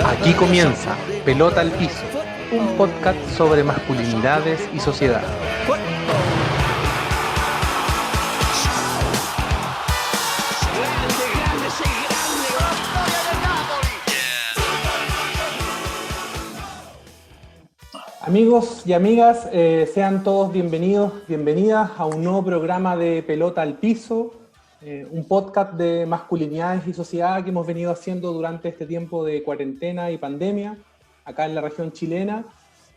Aquí comienza Pelota al Piso, un podcast sobre masculinidades y sociedad. Amigos y amigas, sean todos bienvenidos, bienvenidas a un nuevo programa de Pelota al Piso, un podcast de masculinidades y sociedad que hemos venido haciendo durante este tiempo de cuarentena y pandemia, acá en la región chilena.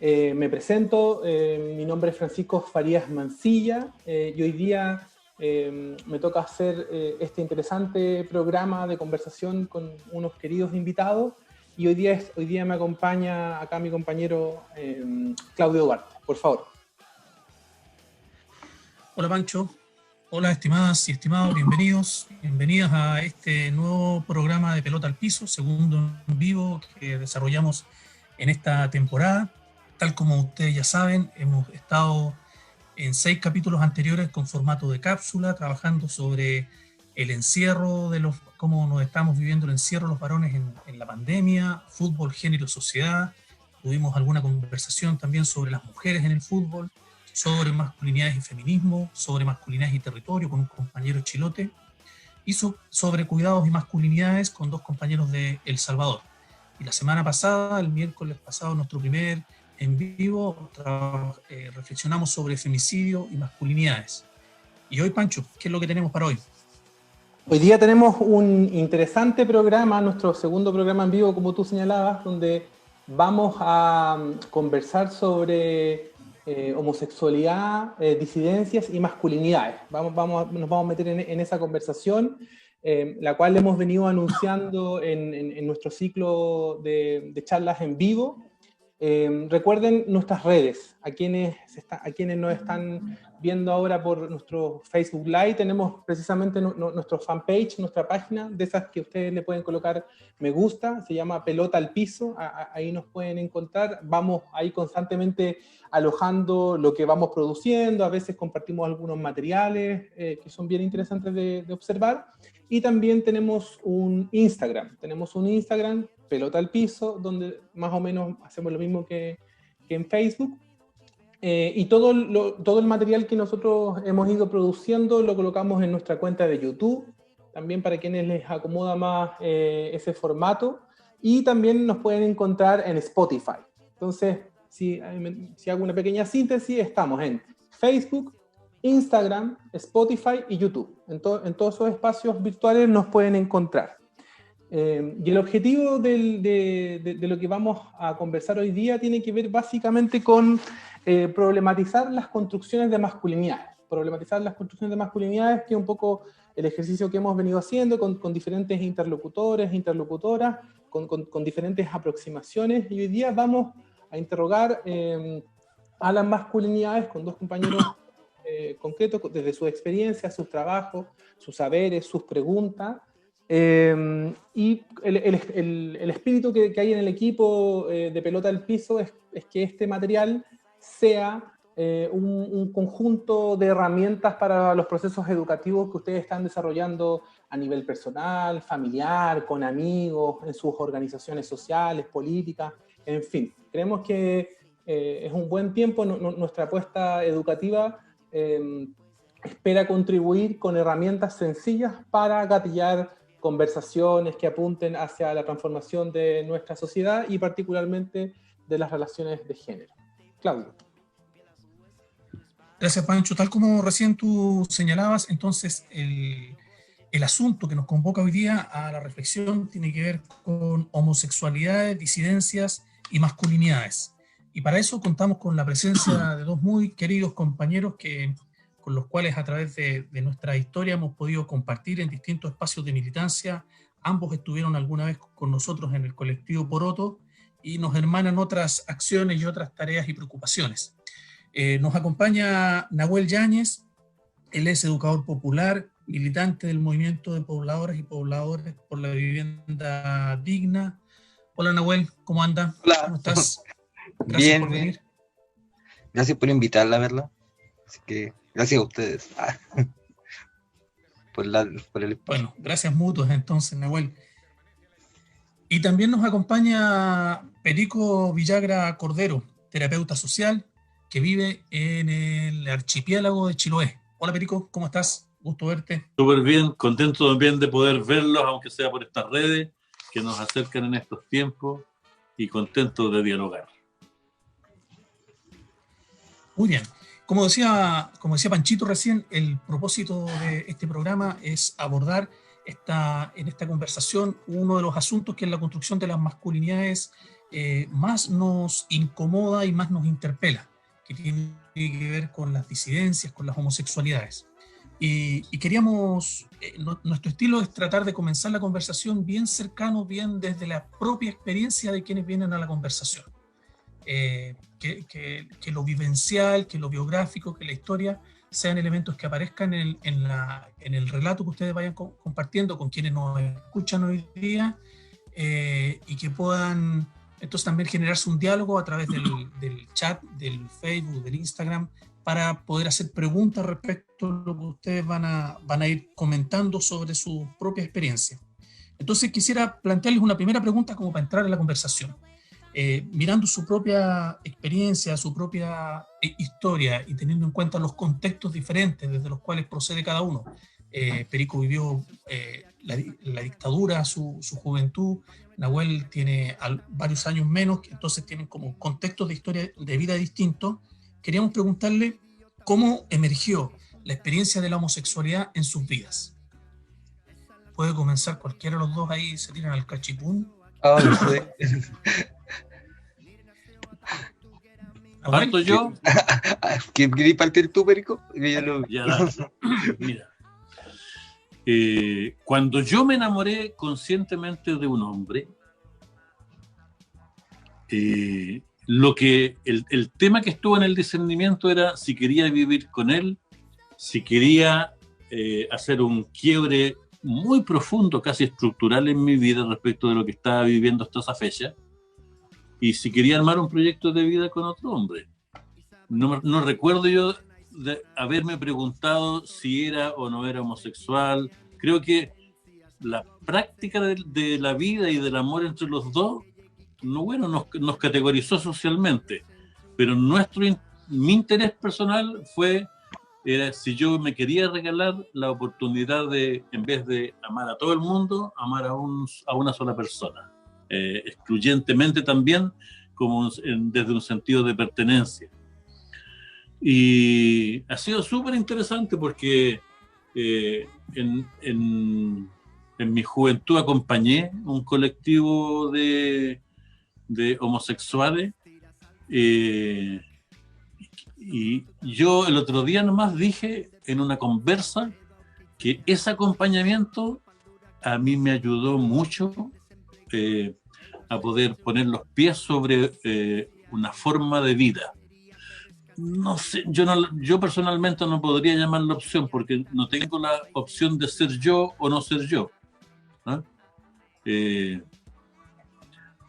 Me presento, mi nombre es Francisco Farías Mancilla y hoy día me toca hacer este interesante programa de conversación con unos queridos invitados. Y hoy día me acompaña acá mi compañero Claudio Duarte, por favor. Hola Pancho, hola estimadas y estimados, bienvenidas a este nuevo programa de Pelota al Piso, segundo en vivo que desarrollamos en esta temporada. Tal como ustedes ya saben, hemos estado en 6 capítulos anteriores con formato de cápsula, trabajando sobre el encierro cómo nos estamos viviendo el encierro los varones en la pandemia, fútbol, género, sociedad. Tuvimos alguna conversación también sobre las mujeres en el fútbol, sobre masculinidades y feminismo, sobre masculinidades y territorio con un compañero chilote, y sobre cuidados y masculinidades con 2 compañeros de El Salvador. Y la semana pasada, el miércoles pasado, nuestro primer en vivo, reflexionamos sobre femicidio y masculinidades. Y hoy, Pancho, ¿qué es lo que tenemos para hoy? Hoy día tenemos un interesante programa, nuestro segundo programa en vivo, como tú señalabas, donde vamos a conversar sobre homosexualidad, disidencias y masculinidades. Nos vamos a meter en esa conversación, la cual hemos venido anunciando en nuestro ciclo de charlas en vivo. Recuerden nuestras redes, a quienes nos están viendo ahora por nuestro Facebook Live, tenemos precisamente nuestro fanpage, nuestra página, de esas que ustedes le pueden colocar me gusta, se llama Pelota al Piso, ahí nos pueden encontrar, vamos ahí constantemente alojando lo que vamos produciendo, a veces compartimos algunos materiales que son bien interesantes de observar, y también tenemos un Instagram, Pelota al Piso, donde más o menos hacemos lo mismo que en Facebook. Y todo el material que nosotros hemos ido produciendo lo colocamos en nuestra cuenta de YouTube, también para quienes les acomoda más ese formato. Y también nos pueden encontrar en Spotify. Entonces, si hago una pequeña síntesis, estamos en Facebook, Instagram, Spotify y YouTube. En todos esos espacios virtuales nos pueden encontrar. Y el objetivo de lo que vamos a conversar hoy día tiene que ver básicamente con problematizar las construcciones de masculinidades. Que es un poco el ejercicio que hemos venido haciendo con diferentes interlocutores, interlocutoras, con diferentes aproximaciones. Y hoy día vamos a interrogar a las masculinidades con 2 compañeros concretos, desde su experiencia, sus trabajos, sus saberes, sus preguntas. Y el espíritu que hay en el equipo de Pelota al Piso es que este material sea un conjunto de herramientas para los procesos educativos que ustedes están desarrollando a nivel personal, familiar, con amigos, en sus organizaciones sociales, políticas, en fin. Creemos que es un buen tiempo. Nuestra apuesta educativa espera contribuir con herramientas sencillas para gatillar conversaciones que apunten hacia la transformación de nuestra sociedad y particularmente de las relaciones de género. Claudio. Gracias, Pancho. Tal como recién tú señalabas, entonces el asunto que nos convoca hoy día a la reflexión tiene que ver con homosexualidades, disidencias y masculinidades. Y para eso contamos con la presencia de 2 muy queridos compañeros con los cuales a través de nuestra historia hemos podido compartir en distintos espacios de militancia. Ambos estuvieron alguna vez con nosotros en el colectivo Poroto y nos hermanan otras acciones y otras tareas y preocupaciones. Nos acompaña Nahuel Yáñez. Él es educador popular, militante del movimiento de pobladoras y pobladores por la vivienda digna. Hola Nahuel, ¿cómo anda? Hola. ¿Cómo estás? Gracias Bien, por venir. Gracias por invitarla a verla. Así que gracias a ustedes por el espacio. Bueno, gracias mutuas entonces, Nahuel. Y también nos acompaña Perico Villagra Cordero, terapeuta social que vive en el archipiélago de Chiloé. Hola Perico, ¿cómo estás? Gusto verte. Súper bien, contento también de poder verlos, aunque sea por estas redes que nos acercan en estos tiempos, y contento de dialogar. Muy bien. Como decía Panchito recién, el propósito de este programa es abordar en esta conversación uno de los asuntos que en la construcción de las masculinidades más nos incomoda y más nos interpela, que tiene que ver con las disidencias, con las homosexualidades. Y queríamos, nuestro estilo es tratar de comenzar la conversación bien cercano, bien desde la propia experiencia de quienes vienen a la conversación. Que lo vivencial, que lo biográfico, que la historia sean elementos que aparezcan en el relato que ustedes vayan compartiendo con quienes nos escuchan hoy día, y que puedan entonces también generarse un diálogo a través del chat, del Facebook, del Instagram, para poder hacer preguntas respecto a lo que ustedes van a ir comentando sobre su propia experiencia. Entonces quisiera plantearles una primera pregunta como para entrar en la conversación. Mirando su propia experiencia, su propia historia y teniendo en cuenta los contextos diferentes desde los cuales procede cada uno. Perico vivió la dictadura, su juventud. Nahuel tiene varios años menos, entonces tienen como contextos de historia de vida distintos. Queríamos preguntarle cómo emergió la experiencia de la homosexualidad en sus vidas. Puede comenzar cualquiera de los dos, ahí se tiran al cachipún. No sé. ¿Parto yo? ¿Quieres partir tú, Perico? Ya, mira. Cuando yo me enamoré conscientemente de un hombre, el tema que estuvo en el discernimiento era si quería vivir con él, si quería hacer un quiebre muy profundo, casi estructural en mi vida respecto de lo que estaba viviendo hasta esa fecha, y si quería armar un proyecto de vida con otro hombre. No recuerdo yo de haberme preguntado si era o no era homosexual. Creo que la práctica de la vida y del amor entre los dos nos categorizó socialmente, pero mi interés personal era si yo me quería regalar la oportunidad de, en vez de amar a todo el mundo, amar a una sola persona, excluyentemente también, como desde un sentido de pertenencia. Y ha sido súper interesante porque en mi juventud acompañé un colectivo de homosexuales, y yo el otro día nomás dije en una conversa que ese acompañamiento a mí me ayudó mucho a poder poner los pies sobre una forma de vida. No sé, yo personalmente no podría llamarla opción porque no tengo la opción de ser yo o no ser yo, ¿no?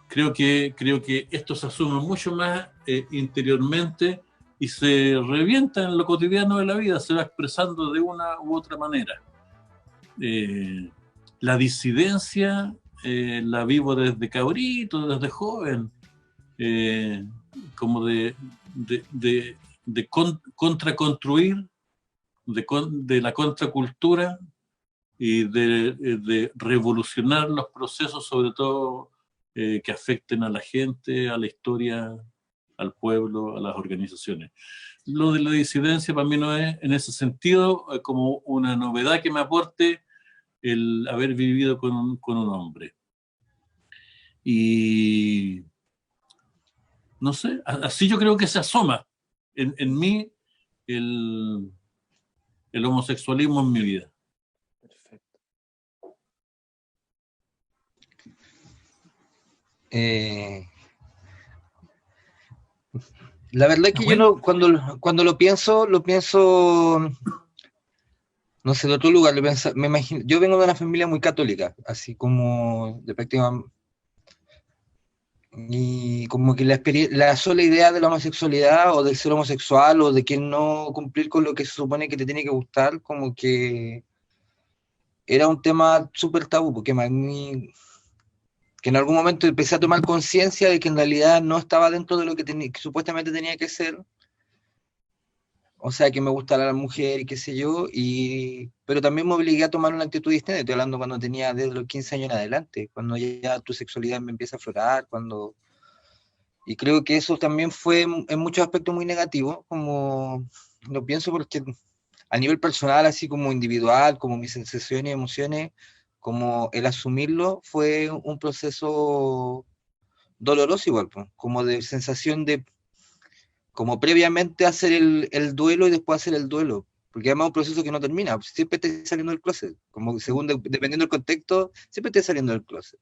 Creo que esto se asume mucho más interiormente y se revienta en lo cotidiano de la vida, se va expresando de una u otra manera. La disidencia la vivo desde cabrito, desde joven, como de contraconstruir, de la contracultura y de revolucionar los procesos, sobre todo que afecten a la gente, a la historia, al pueblo, a las organizaciones. Lo de la disidencia para mí no es en ese sentido como una novedad que me aporte el haber vivido con un hombre. Y no sé, así yo creo que se asoma en mí el homosexualismo en mi vida. Perfecto. La verdad es que yo cuando lo pienso, no sé, de otro lugar, me imagino, yo vengo de una familia muy católica, así como de prácticamente, y como que la sola idea de la homosexualidad o de ser homosexual o de que no cumplir con lo que se supone que te tiene que gustar, como que era un tema súper tabú, porque a mí, que en algún momento empecé a tomar conciencia de que en realidad no estaba dentro de lo que, que supuestamente tenía que ser, o sea, que me gustara la mujer y qué sé yo, pero también me obligué a tomar una actitud distinta. Estoy hablando cuando tenía desde los 15 años en adelante, cuando ya tu sexualidad me empieza a aflorar, y creo que eso también fue en muchos aspectos muy negativo, como lo pienso porque a nivel personal, así como individual, como mis sensaciones y emociones, como el asumirlo fue un proceso doloroso igual, pues, como de sensación de, como previamente hacer el duelo y después hacer el duelo, porque además es un proceso que no termina, siempre estás saliendo del closet, como según, dependiendo del contexto, siempre estás saliendo del closet.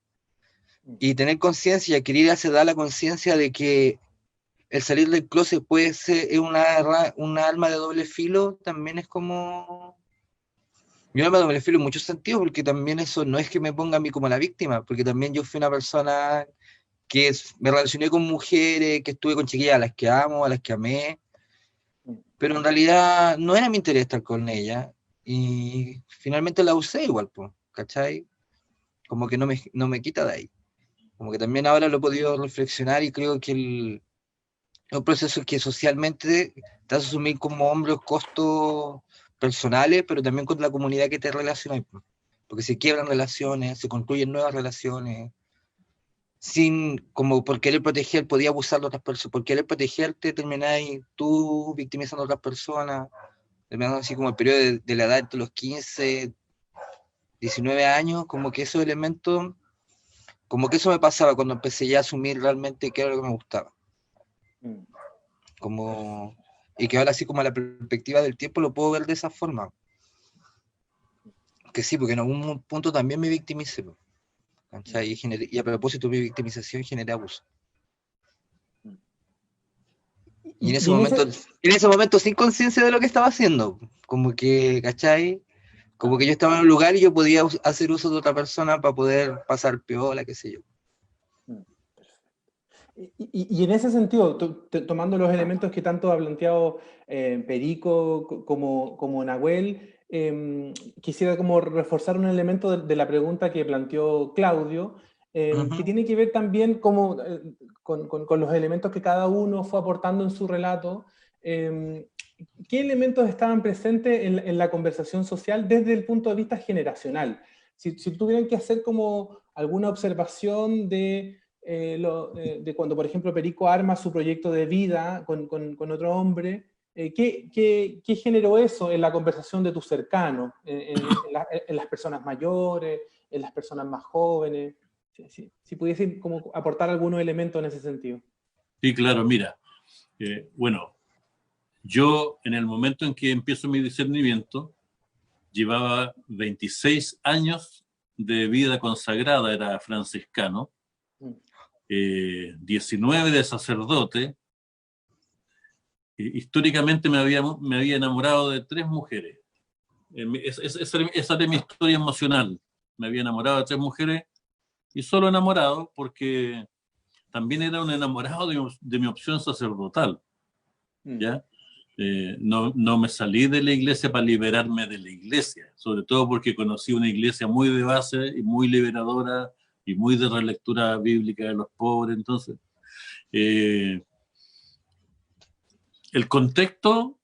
Y tener conciencia, adquirir a esa edad la conciencia de que el salir del closet puede ser una arma de doble filo, también es como... Yo me refiero en muchos sentidos, porque también eso no es que me ponga a mí como la víctima, porque también yo fui una persona que me relacioné con mujeres, que estuve con chiquillas a las que amo, a las que amé, pero en realidad no era mi interés estar con ella, y finalmente la usé igual, pues, ¿cachai? Como que no me quita de ahí. Como que también ahora lo he podido reflexionar y creo que es un proceso que socialmente te hace asumir como hombre los costos personales, pero también con la comunidad que te relaciona, porque se quiebran relaciones, se construyen nuevas relaciones, sin, como por querer proteger, podía abusar de otras personas, por querer protegerte, termináis tú victimizando a otras personas, terminando así como el periodo de la edad entre los 15, 19 años, como que esos elementos, como que eso me pasaba cuando empecé ya a asumir realmente qué era lo que me gustaba. Como... Y que ahora así como a la perspectiva del tiempo lo puedo ver de esa forma. Que sí, porque en algún punto también me victimicé. ¿Cachai? Y a propósito de mi victimización generé abuso. Y en ese momento sin conciencia de lo que estaba haciendo. Como que, ¿cachai? Como que yo estaba en un lugar y yo podía hacer uso de otra persona para poder pasar piola, qué sé yo. Y en ese sentido, tomando los elementos que tanto ha planteado Perico como Nahuel, quisiera como reforzar un elemento de la pregunta que planteó Claudio, que tiene que ver también como, con los elementos que cada uno fue aportando en su relato. ¿Qué elementos estaban presentes en la conversación social desde el punto de vista generacional? Si tuvieran que hacer como alguna observación de cuando, por ejemplo, Perico arma su proyecto de vida con otro hombre, ¿qué generó eso en la conversación de tus cercanos, en las personas mayores, en las personas más jóvenes? Si pudiese como aportar algunos elementos en ese sentido. Sí, claro, mira, bueno, yo en el momento en que empiezo mi discernimiento, llevaba 26 años de vida consagrada, era franciscano, 19 de sacerdote. Históricamente me había enamorado de 3 mujeres. Esa era mi historia emocional. Me había enamorado de 3 mujeres y solo enamorado porque también era un enamorado de mi opción sacerdotal. ¿Ya? No me salí de la iglesia para liberarme de la iglesia, sobre todo porque conocí una iglesia muy de base y muy liberadora y muy de relectura bíblica de los pobres. Entonces, el contexto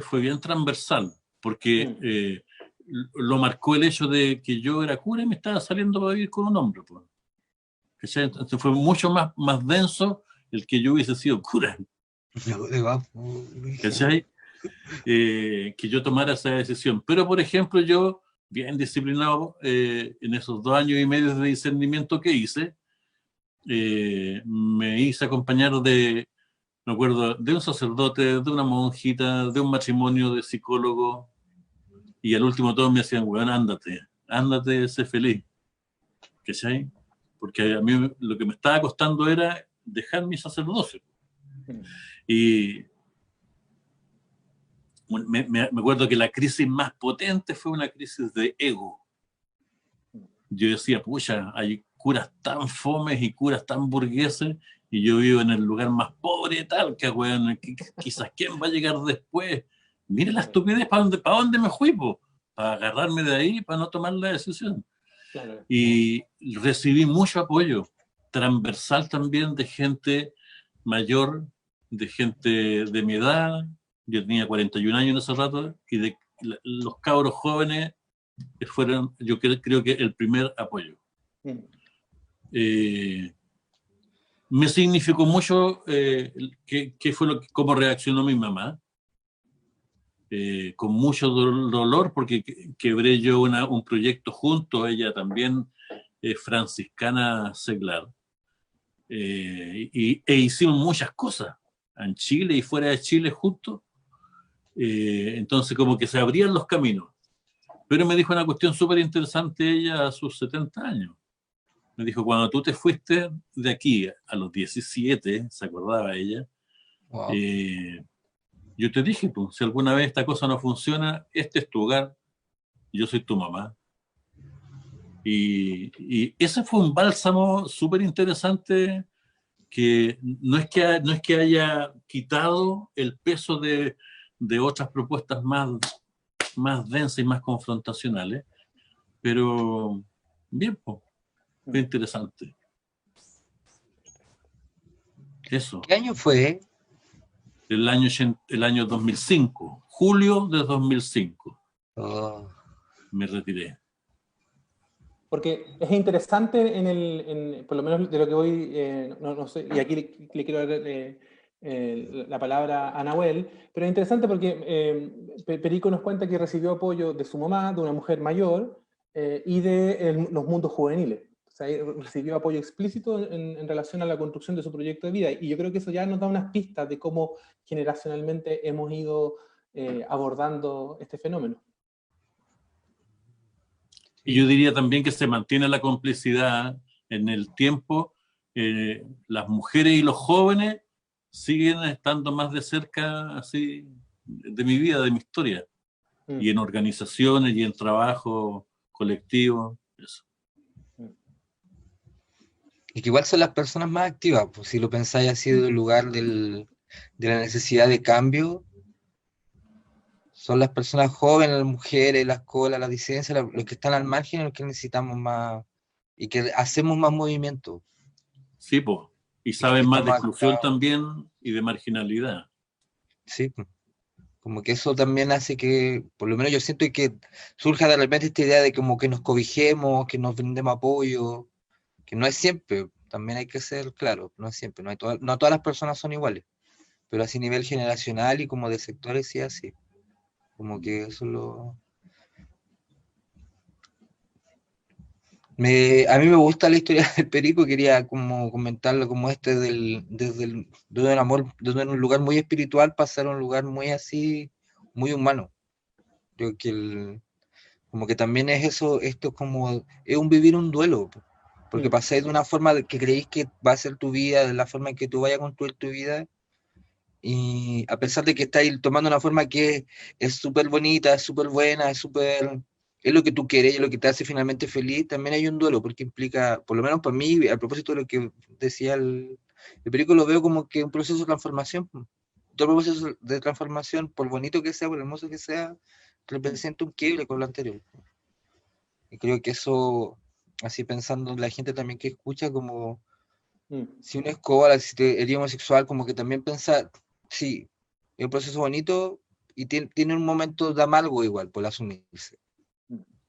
fue bien transversal, porque lo marcó el hecho de que yo era cura y me estaba saliendo para vivir con un hombre. Pues. Entonces fue mucho más denso el que yo hubiese sido cura. ¿Cachai? Que yo tomara esa decisión. Pero, por ejemplo, yo, bien disciplinado, en esos 2 años y medio de discernimiento que hice, me hice acompañar me acuerdo, de un sacerdote, de una monjita, de un matrimonio de psicólogo, y al último todos me decían, weón, ándate, sé feliz. ¿Cachai? Porque a mí lo que me estaba costando era dejar mi sacerdocio. Y me acuerdo que la crisis más potente fue una crisis de ego. Yo decía, pucha, hay curas tan fomes y curas tan burgueses, y yo vivo en el lugar más pobre y tal, que bueno, quizás quién va a llegar después. Mire la estupidez, ¿para dónde me fui? Para agarrarme de ahí, para no tomar la decisión. Claro. Y recibí mucho apoyo, transversal también, de gente mayor, de gente de mi edad. Yo tenía 41 años en ese rato, y de los cabros jóvenes que fueron, yo creo que el primer apoyo. Me significó mucho qué fue cómo reaccionó mi mamá, con mucho dolor, porque quebré yo un proyecto junto, ella también, franciscana seglar, e hicimos muchas cosas en Chile y fuera de Chile juntos. Entonces como que se abrían los caminos. Pero me dijo una cuestión súper interesante ella a sus 70 años. Me dijo, cuando tú te fuiste de aquí a los 17, se acordaba ella, Wow. yo te dije, pues, si alguna vez esta cosa no funciona, este es tu hogar, yo soy tu mamá. Y ese fue un bálsamo súper interesante, que no es que haya quitado el peso de otras propuestas más densas y más confrontacionales, pero bien, pues, fue interesante. Eso. ¿Qué año fue? El año 2005, julio de 2005. Oh. Me retiré. Porque es interesante por lo menos de lo que voy, no sé, y aquí le quiero dar la palabra a Nahuel, pero es interesante porque Perico nos cuenta que recibió apoyo de su mamá, de una mujer mayor, y de los mundos juveniles. O sea, recibió apoyo explícito en relación a la construcción de su proyecto de vida, y yo creo que eso ya nos da unas pistas de cómo generacionalmente hemos ido abordando este fenómeno. Y yo diría también que se mantiene la complicidad en el tiempo. Las mujeres y los jóvenes siguen estando más de cerca, así, de mi vida, de mi historia. Y en organizaciones y en trabajo colectivo, eso. Y que igual son las personas más activas, pues si lo pensáis así del lugar de la necesidad de cambio, son las personas jóvenes, las mujeres, las colas, las disidencias, los que están al margen, los que necesitamos más, y que hacemos más movimiento. Sí, pues. Y saben más de exclusión también y de marginalidad. Sí, como que eso también hace que, por lo menos yo siento que surja de repente esta idea de como que nos cobijemos, que nos brindemos apoyo, que no es siempre, también hay que ser claro, no es siempre, no todas las personas son iguales, pero así a nivel generacional y como de sectores sí así. Como que eso a mí me gusta la historia del Perico, quería como comentarlo como desde un amor, desde un lugar muy espiritual pasar a un lugar muy así, muy humano. Creo que como que también es eso, esto como, es vivir un duelo, porque pasáis de una forma que creéis que va a ser tu vida, de la forma en que tú vayas a construir tu vida, y a pesar de que estáis tomando una forma que es súper bonita, es súper buena, es lo que tú quieres, es lo que te hace finalmente feliz, también hay un duelo, porque implica, por lo menos para mí, a propósito de lo que decía el Perico, lo veo como que un proceso de transformación. Todo proceso de transformación, por bonito que sea, por hermoso que sea, representa un quiebre con lo anterior. Y creo que eso, así pensando en la gente también que escucha, como si uno es cobarde, si eres homosexual, como que también pensar, sí, es un proceso bonito y tiene un momento de amargo igual por asumirse.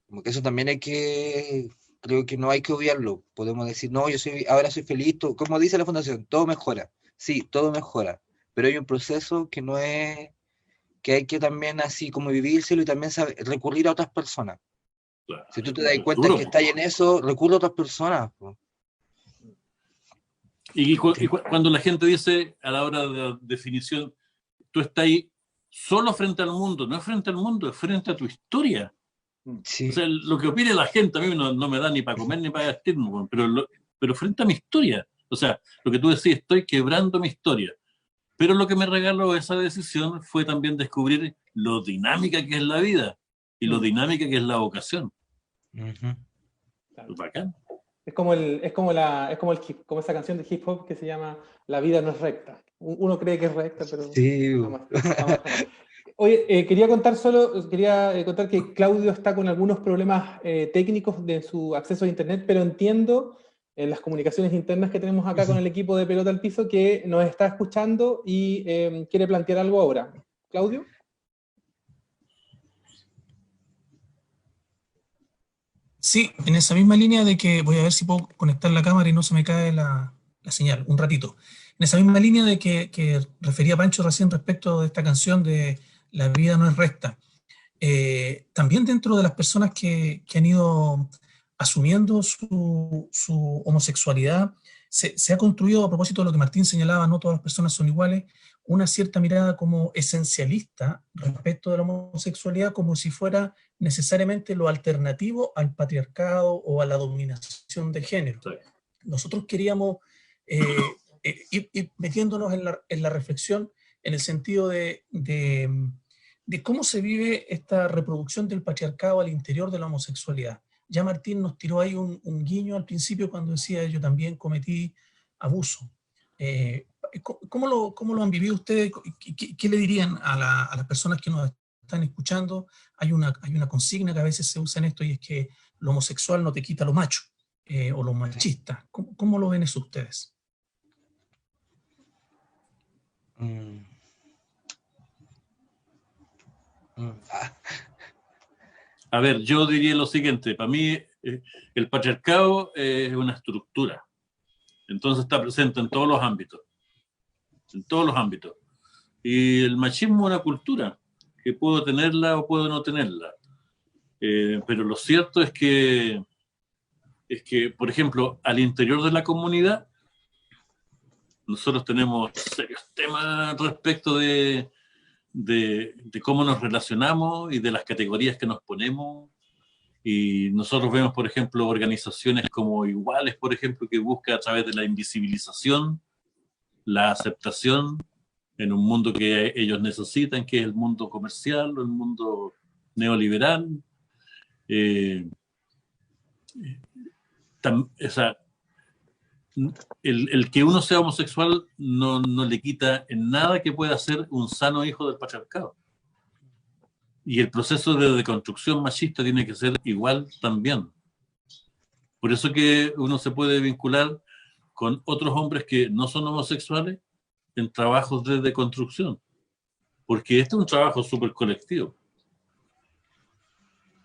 Como que eso también creo que no hay que obviarlo. Podemos decir, no, ahora soy feliz, como dice la Fundación, todo mejora. Sí, todo mejora, pero hay un proceso que no es, que hay que también así como vivírselo y también recurrir a otras personas. Claro, si tú te das cuenta que estás en eso, recurre a otras personas. Y cuando la gente dice a la hora de la definición, tú estás ahí solo frente al mundo, no es frente al mundo, es frente a tu historia. Sí. O sea, lo que opine la gente a mí no me da ni para comer ni para vestirme, pero frente a mi historia. O sea, lo que tú decís, estoy quebrando mi historia. Pero lo que me regaló esa decisión fue también descubrir lo dinámica que es la vida y lo dinámica que es la vocación. Claro. Bacán. Es como esa canción de hip hop que se llama La vida no es recta. Uno cree que es recta, pero sí. jamás. Oye, quería contar que Claudio está con algunos problemas técnicos de su acceso a Internet, pero entiendo en las comunicaciones internas que tenemos acá con el equipo de Pelota al Piso que nos está escuchando y quiere plantear algo ahora. ¿Claudio? Sí, en esa misma línea de que voy a ver si puedo conectar la cámara y no se me cae la señal, un ratito. En esa misma línea de que refería Pancho recién respecto de esta canción de La vida no es recta. También dentro de las personas que han ido asumiendo su homosexualidad, se ha construido, a propósito de lo que Martín señalaba, no todas las personas son iguales, una cierta mirada como esencialista respecto de la homosexualidad, como si fuera necesariamente lo alternativo al patriarcado o a la dominación de género. Sí. Nosotros queríamos ir metiéndonos en la reflexión en el sentido de cómo se vive esta reproducción del patriarcado al interior de la homosexualidad. Ya Martín nos tiró ahí un guiño al principio cuando decía yo también cometí abuso. ¿Cómo lo han vivido ustedes? ¿Qué le dirían a las personas que nos están escuchando? Hay una consigna que a veces se usa en esto y es que lo homosexual no te quita lo macho o lo machista. ¿Cómo lo ven eso ustedes? A ver, yo diría lo siguiente, para mí el patriarcado es una estructura, entonces está presente en todos los ámbitos, y el machismo es una cultura, que puedo tenerla o puedo no tenerla, pero lo cierto es que, por ejemplo, al interior de la comunidad, nosotros tenemos serios temas respecto de cómo nos relacionamos y de las categorías que nos ponemos. Y nosotros vemos, por ejemplo, organizaciones como Iguales, por ejemplo, que busca a través de la invisibilización, la aceptación en un mundo que ellos necesitan, que es el mundo comercial o el mundo neoliberal. O sea, el que uno sea homosexual no le quita en nada que pueda ser un sano hijo del patriarcado. Y el proceso de deconstrucción machista tiene que ser igual también. Por eso que uno se puede vincular con otros hombres que no son homosexuales en trabajos de deconstrucción. Porque este es un trabajo súper colectivo.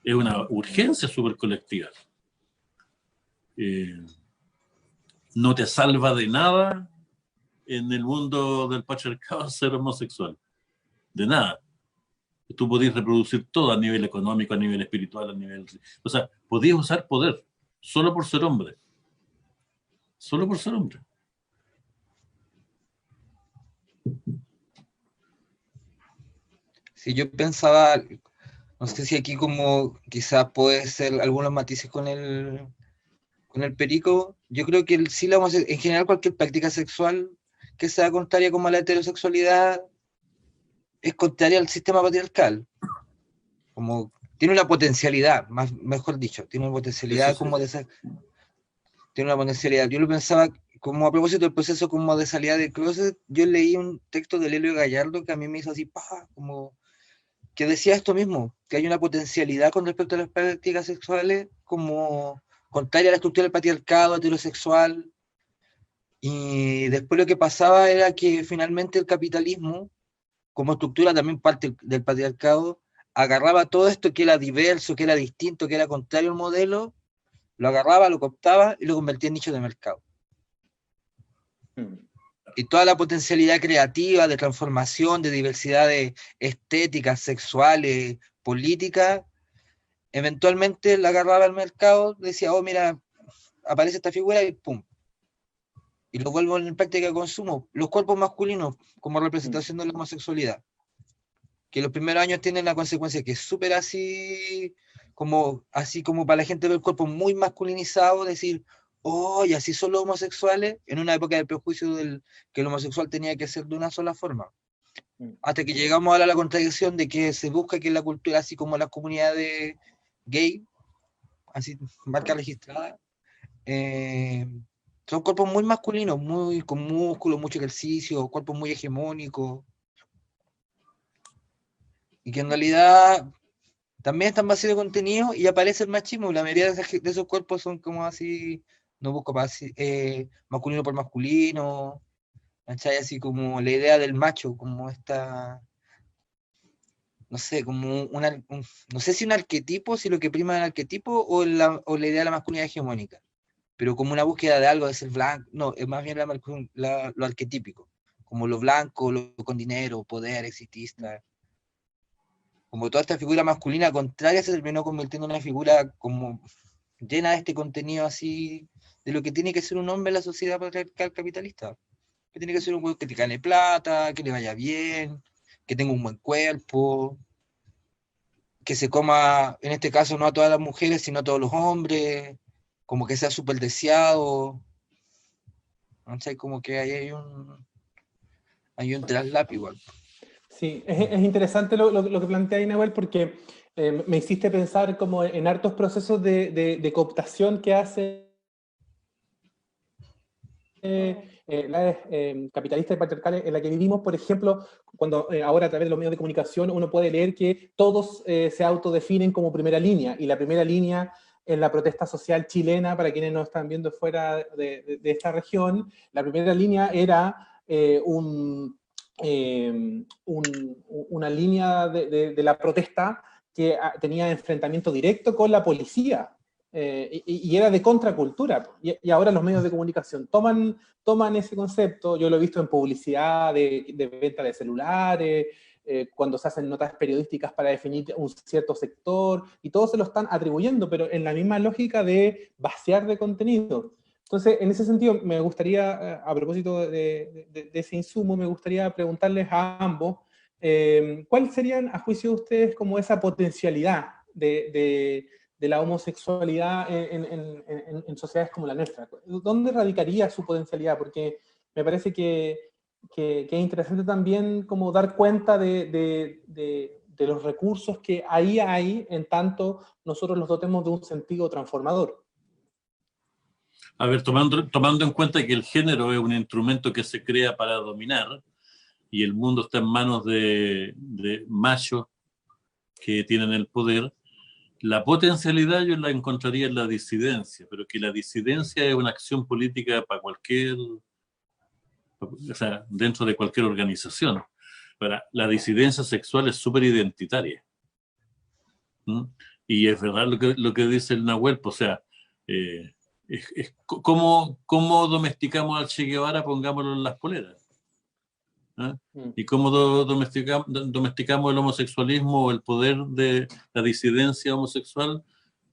Es una urgencia súper colectiva. No te salva de nada en el mundo del patriarcado ser homosexual. De nada. Tú podías reproducir todo a nivel económico, a nivel espiritual, a nivel... O sea, podías usar poder solo por ser hombre. Solo por ser hombre. Sí, yo pensaba, no sé si aquí como quizás puede ser algunos matices con el perico. Yo creo que sí, en general cualquier práctica sexual que sea contraria como a la heterosexualidad es contraria al sistema patriarcal. Como tiene una potencialidad, mejor dicho, tiene una potencialidad Eso sí. como de esa, tiene una potencialidad. Yo lo pensaba como a propósito del proceso como de salida del closet. Yo leí un texto de Lelio Gallardo que a mí me hizo así, como que decía esto mismo, que hay una potencialidad con respecto a las prácticas sexuales como contraria a la estructura del patriarcado heterosexual. Y después lo que pasaba era que finalmente el capitalismo, como estructura también parte del patriarcado, agarraba todo esto que era diverso, que era distinto, que era contrario al modelo, lo agarraba, lo cooptaba y lo convertía en nicho de mercado. Y toda la potencialidad creativa, de transformación, de diversidad de estéticas, sexuales, políticas, eventualmente la agarraba al mercado, decía, oh, mira, aparece esta figura y pum. Y lo vuelvo en práctica de consumo. Los cuerpos masculinos como representación de la homosexualidad. Que los primeros años tienen la consecuencia que es súper así como para la gente ver el cuerpo muy masculinizado, decir, oh, y así son los homosexuales, en una época del prejuicio que el homosexual tenía que ser de una sola forma. Hasta que llegamos a la contradicción de que se busca que la cultura, así como las comunidades gay, así, marca registrada, son cuerpos muy masculinos, muy con músculos, mucho ejercicio, cuerpos muy hegemónicos. y que en realidad también están vacíos de contenido y aparece el machismo. La mayoría de esos cuerpos son como así, no busco masculino por masculino, ¿cachai? Así como la idea del macho, como esta, no sé, como no sé si un arquetipo, si lo que prima es el arquetipo o la idea de la masculinidad hegemónica, pero como una búsqueda de algo, de ser blanco, no, es más bien lo arquetípico, como lo blanco, lo con dinero, poder, exitista. Como toda esta figura masculina contraria se terminó convirtiendo en una figura como llena de este contenido así, de lo que tiene que ser un hombre en la sociedad patriarcal capitalista. Que tiene que ser un güey que te gane plata, que le vaya bien, que tenga un buen cuerpo, que se coma, en este caso, no a todas las mujeres, sino a todos los hombres, como que sea súper deseado. ¿No? O sea, como que ahí hay un traslap igual. Sí, es interesante lo que plantea Nahuel, porque me hiciste pensar como en hartos procesos de cooptación que hace la capitalista y patriarcal en la que vivimos. Por ejemplo, cuando ahora a través de los medios de comunicación uno puede leer que todos se autodefinen como primera línea, y la primera línea en la protesta social chilena, para quienes nos están viendo fuera de esta región, la primera línea era una línea de la protesta que tenía enfrentamiento directo con la policía, y era de contracultura. Y ahora los medios de comunicación toman ese concepto. Yo lo he visto en publicidad de venta de celulares, cuando se hacen notas periodísticas para definir un cierto sector, y todos se lo están atribuyendo, pero en la misma lógica de vaciar de contenido. Entonces, en ese sentido, me gustaría, a propósito de ese insumo, me gustaría preguntarles a ambos, ¿cuáles serían, a juicio de ustedes, como esa potencialidad de la homosexualidad en sociedades como la nuestra? ¿Dónde radicaría su potencialidad? Porque me parece que es interesante también como dar cuenta de los recursos que ahí hay, en tanto nosotros los dotemos de un sentido transformador. A ver, tomando en cuenta que el género es un instrumento que se crea para dominar y el mundo está en manos de machos que tienen el poder, la potencialidad yo la encontraría en la disidencia, pero que la disidencia es una acción política para cualquier, o sea, dentro de cualquier organización. La disidencia sexual es súper identitaria. Y es verdad lo que dice el Nahuel, pues, o sea, ¿cómo domesticamos al Che Guevara? Pongámoslo en las poleras. ¿Y cómo domesticamos el homosexualismo o el poder de la disidencia homosexual?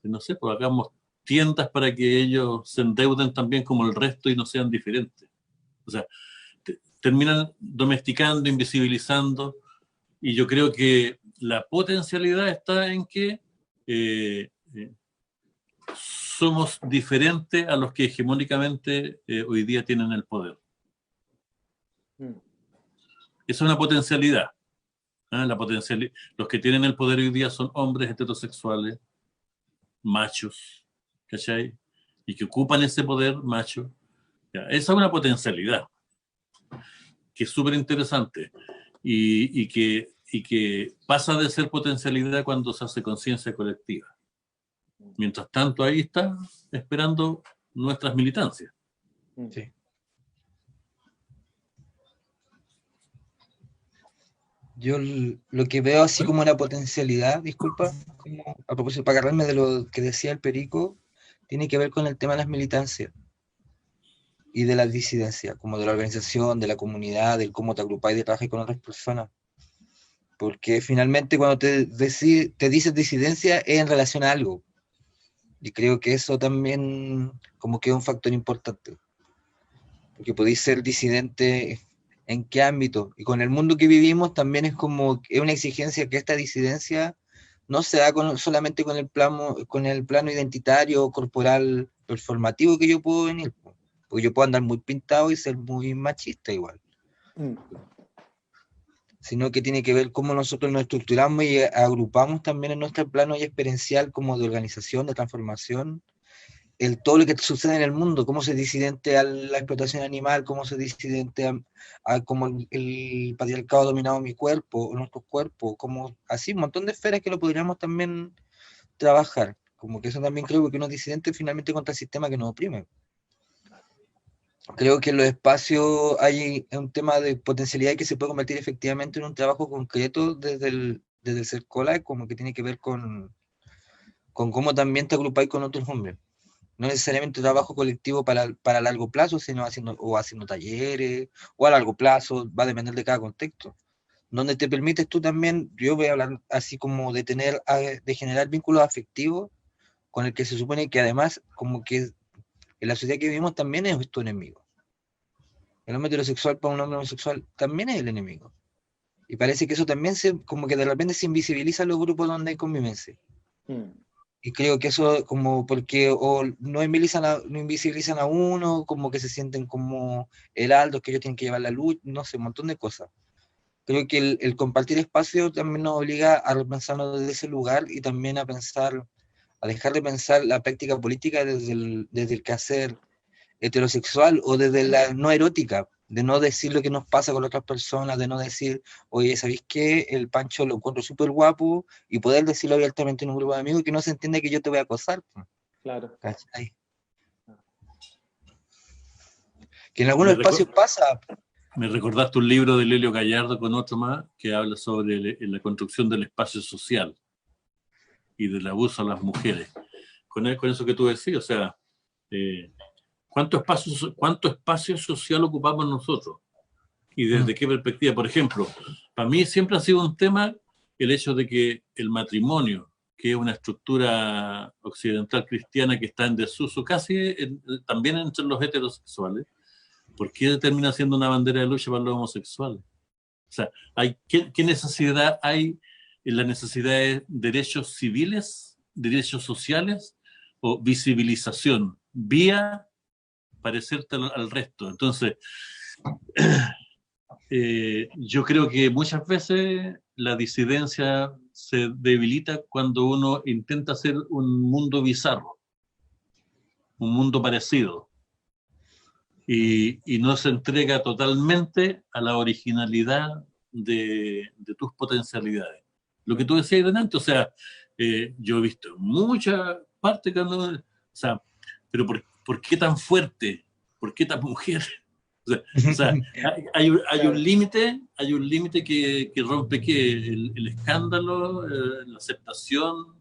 No sé, pues hagamos tiendas para que ellos se endeuden también como el resto y no sean diferentes. O sea, terminan domesticando, invisibilizando, y yo creo que la potencialidad está en que somos diferentes a los que hegemónicamente hoy día tienen el poder. Esa es una potencialidad. Los que tienen el poder hoy día son hombres heterosexuales, machos, ¿cachai? Y que ocupan ese poder macho. Esa es una potencialidad que es súper interesante y que pasa de ser potencialidad cuando se hace conciencia colectiva. Mientras tanto, ahí está esperando nuestras militancias. Sí. Yo lo que veo así como una potencialidad, disculpa, como, a propósito, para agarrarme de lo que decía el Perico, tiene que ver con el tema de las militancias y de la disidencia, como de la organización, de la comunidad, del cómo te agrupáis y trabajáis con otras personas. Porque finalmente cuando te dices disidencia es en relación a algo. Y creo que eso también como que es un factor importante. Porque podéis ser disidente en qué ámbito. Y con el mundo que vivimos también es como, es una exigencia que esta disidencia no se da solamente con el plano identitario, corporal, performativo que yo puedo venir. Porque yo puedo andar muy pintado y ser muy machista igual. Sino que tiene que ver cómo nosotros nos estructuramos y agrupamos también en nuestro plano y experiencial como de organización, de transformación, todo lo que sucede en el mundo, cómo ser disidente a la explotación animal, cómo ser disidente a cómo el patriarcado ha dominado mi cuerpo, o nuestros cuerpos, como así, un montón de esferas que lo podríamos también trabajar. Como que eso también creo que uno es disidente finalmente contra el sistema que nos oprime. Creo que en los espacios hay un tema de potencialidad que se puede convertir efectivamente en un trabajo concreto desde el ser cola, como que tiene que ver con cómo también te agrupáis con otros hombres. No necesariamente trabajo colectivo para largo plazo, sino haciendo talleres, o a largo plazo, va a depender de cada contexto. Donde te permites tú también, yo voy a hablar así como de generar vínculos afectivos con el que se supone que además, como que en la sociedad que vivimos también es tu enemigo. El hombre heterosexual para un hombre homosexual también es el enemigo. Y parece que eso también como que de repente se invisibiliza los grupos donde hay convivencia. Y creo que eso como porque o no invisibilizan a uno, como que se sienten como heraldos, que ellos tienen que llevar la luz, no sé, un montón de cosas. Creo que el compartir espacio también nos obliga a repensarnos desde ese lugar y también a dejar de pensar la práctica política desde el quehacer heterosexual o desde la no erótica, de no decir lo que nos pasa con otras personas, de no decir, oye, ¿sabéis qué? El Pancho lo encuentro súper guapo, y poder decirlo abiertamente en un grupo de amigos y que no se entienda que yo te voy a acosar. Claro. ¿Cachai? Que en algunos espacios pasa. Me recordaste un libro de Lelio Gallardo con otro más que habla sobre la construcción del espacio social y del abuso a las mujeres. Con eso que tú decías, o sea, ¿cuánto espacio social ocupamos nosotros? ¿Y desde qué perspectiva? Por ejemplo, para mí siempre ha sido un tema el hecho de que el matrimonio, que es una estructura occidental cristiana que está en desuso casi también entre los heterosexuales, ¿por qué termina siendo una bandera de lucha para los homosexuales? O sea, ¿qué necesidad hay en la necesidad de derechos civiles, derechos sociales o visibilización vía parecerte al resto? Entonces, yo creo que muchas veces la disidencia se debilita cuando uno intenta hacer un mundo bizarro, un mundo parecido. Y no se entrega totalmente a la originalidad de tus potencialidades. Lo que tú decías delante, o sea, yo he visto muchas partes cuando, o sea, pero ¿por qué tan fuerte? ¿Por qué tan mujer? O sea hay un límite que rompe que el escándalo, la aceptación,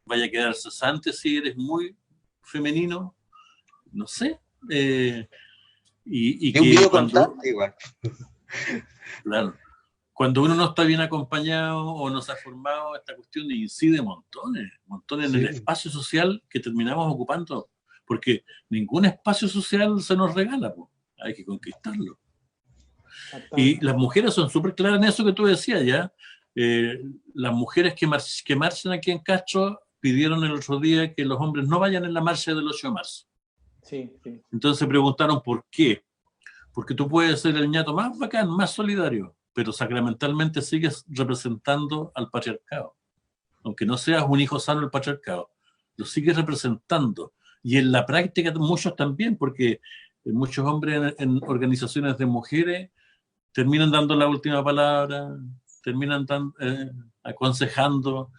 vaya a quedar cesante si eres muy femenino, no sé. Y un que video cuando, constante igual. claro, cuando uno no está bien acompañado o no se ha formado, esta cuestión incide montones en el espacio social que terminamos ocupando, porque ningún espacio social se nos regala, pues, hay que conquistarlo. Y las mujeres son súper claras en eso que tú decías ya. Las mujeres que marchan aquí en Castro pidieron el otro día que los hombres no vayan en la marcha del 8 de marzo. Sí. Entonces preguntaron por qué. Porque tú puedes ser el ñato más bacán, más solidario, pero sacramentalmente sigues representando al patriarcado. Aunque no seas un hijo sano del patriarcado, lo sigues representando. Y en la práctica muchos también, porque muchos hombres en organizaciones de mujeres terminan dando la última palabra, terminan aconsejando,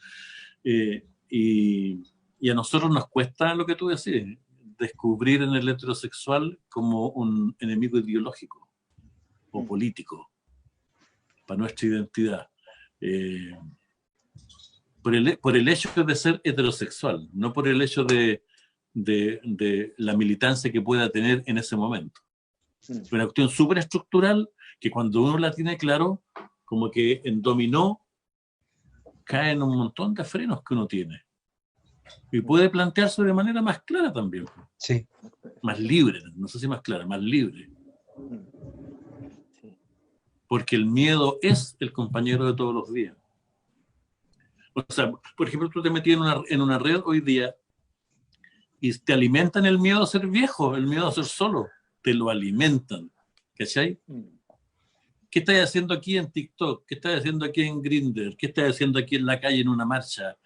y a nosotros nos cuesta lo que tú decís, descubrir en el heterosexual como un enemigo ideológico o político para nuestra identidad. Por el hecho de ser heterosexual, no por el hecho de la militancia que pueda tener en ese momento. Una cuestión súper estructural que cuando uno la tiene claro, como que en dominó caen un montón de frenos que uno tiene. Y puede plantearse de manera más clara también. Sí. Más libre, no sé si más clara, más libre. Porque el miedo es el compañero de todos los días. O sea, por ejemplo, tú te metí en una red hoy día y te alimentan el miedo a ser viejo, el miedo a ser solo. Te lo alimentan. ¿Cachai? ¿Qué estás haciendo aquí en TikTok? ¿Qué estás haciendo aquí en Grindr? ¿Qué estás haciendo aquí en la calle en una marcha?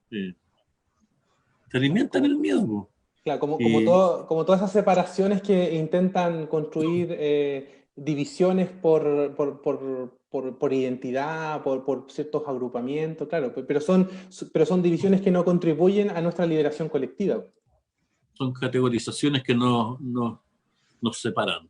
Te alimentan el miedo. Claro, Y como todas esas separaciones que intentan construir divisiones por identidad, por ciertos agrupamientos, claro, pero son divisiones que no contribuyen a nuestra liberación colectiva. son categorizaciones que nos separan.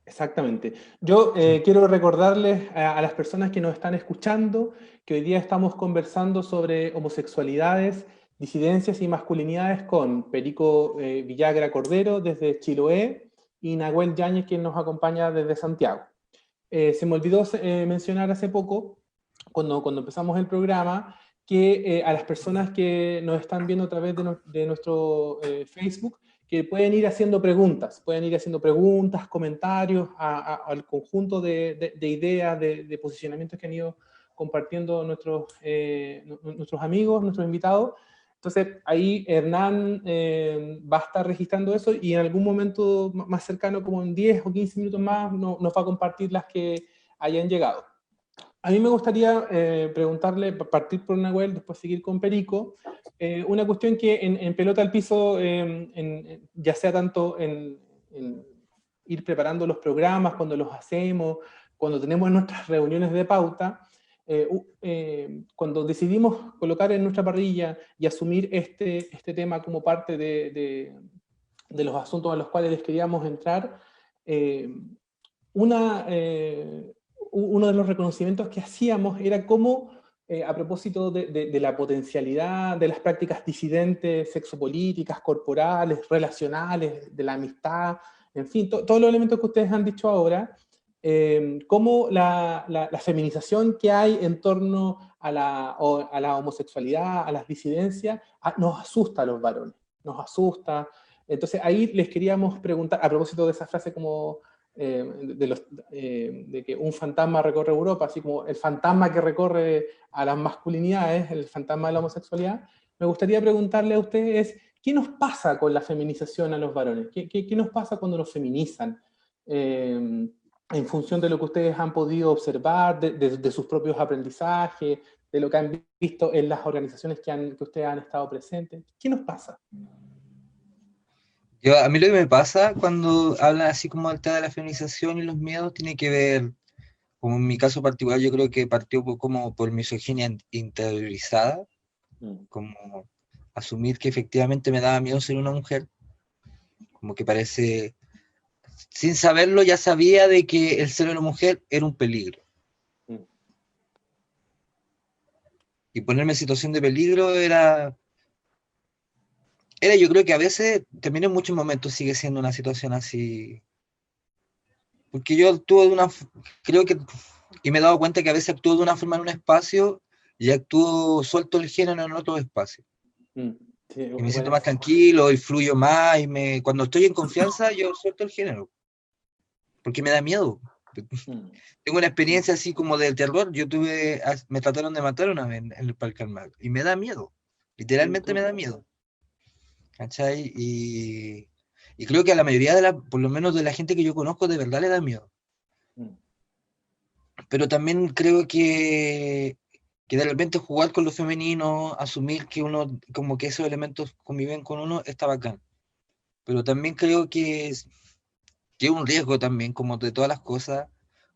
Exactamente. Yo quiero recordarles a las personas que nos están escuchando que hoy día estamos conversando sobre homosexualidades, disidencias y masculinidades con Perico Villagra Cordero desde Chiloé y Nahuel Yáñez, quien nos acompaña desde Santiago. Se me olvidó mencionar hace poco, cuando empezamos el programa, que a las personas que nos están viendo a través de nuestro Facebook, que pueden ir haciendo preguntas, comentarios al conjunto de ideas, de posicionamientos que han ido compartiendo nuestros amigos, nuestros invitados. Entonces, ahí Hernán va a estar registrando eso y en algún momento más cercano, como en 10 o 15 minutos más, nos va a compartir las que hayan llegado. A mí me gustaría preguntarle, partir por Nahuel, después seguir con Perico, una cuestión que en Pelota al Piso, ya sea tanto en ir preparando los programas, cuando los hacemos, cuando tenemos nuestras reuniones de pauta, cuando decidimos colocar en nuestra parrilla y asumir este tema como parte de los asuntos a los cuales les queríamos entrar, uno de los reconocimientos que hacíamos era cómo, a propósito de la potencialidad de las prácticas disidentes, sexopolíticas, corporales, relacionales, de la amistad, en fin, todos los elementos que ustedes han dicho ahora, cómo la feminización que hay en torno a la homosexualidad, a las disidencias, nos asusta a los varones, nos asusta. Entonces ahí les queríamos preguntar, a propósito de esa frase como de que un fantasma recorre Europa, así como el fantasma que recorre a las masculinidades, el fantasma de la homosexualidad, me gustaría preguntarle a ustedes, ¿qué nos pasa con la feminización a los varones? ¿Qué nos pasa cuando nos feminizan? En función de lo que ustedes han podido observar, de sus propios aprendizajes, de lo que han visto en las organizaciones que ustedes han estado presentes. ¿Qué nos pasa? A mí lo que me pasa cuando hablan así como del tema de la feminización y los miedos tiene que ver, como en mi caso particular, yo creo que partió como por misoginia interiorizada, como asumir que efectivamente me daba miedo ser una mujer, como que parece, sin saberlo ya sabía de que el ser una mujer era un peligro. Y ponerme en situación de peligro era yo creo que a veces, también en muchos momentos sigue siendo una situación así, porque yo actúo creo que, y me he dado cuenta que a veces actúo de una forma en un espacio y actúo, suelto el género en otro espacio. Sí, y me siento más tranquilo y fluyo más, y cuando estoy en confianza yo suelto el género, porque me da miedo. Tengo una experiencia así como del terror, me trataron de matar una vez en el Parque Almagro, y me da miedo, literalmente me da miedo. ¿Cachai? Y creo que a la mayoría por lo menos de la gente que yo conozco, de verdad le da miedo. Pero también creo que de repente jugar con lo femenino, asumir que uno, como que esos elementos conviven con uno, está bacán. Pero también creo que es un riesgo también, como de todas las cosas,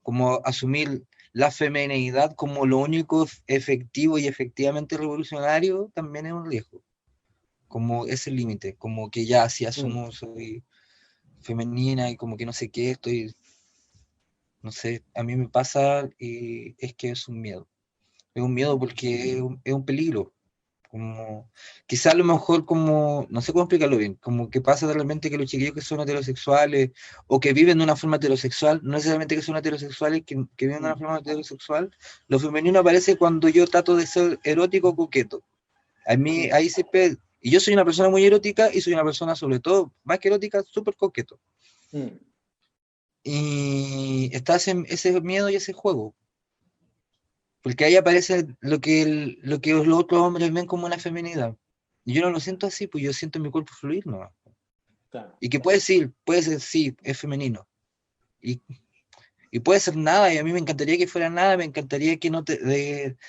como asumir la feminidad como lo único efectivo y efectivamente revolucionario, también es un riesgo. Como ese límite, como que ya si asumo soy femenina y como que no sé qué, no sé, a mí me pasa y es que es un miedo porque es un peligro, como quizá a lo mejor como, no sé cómo explicarlo bien, como que pasa realmente que los chiquillos que son heterosexuales o que viven de una forma heterosexual, no necesariamente que son heterosexuales, que viven de una forma heterosexual, lo femenino aparece cuando yo trato de ser erótico coqueto. A mí ahí siempre... Y yo soy una persona muy erótica y soy una persona, sobre todo, más que erótica, súper coqueto. Y está ese miedo y ese juego. Porque ahí aparece lo que los otros hombres ven como una feminidad. Y yo no lo siento así, pues yo siento mi cuerpo fluir, ¿no? Claro. Y que puede ser, sí, es femenino. Y Y puede ser nada, y a mí me encantaría que fuera nada, me encantaría que no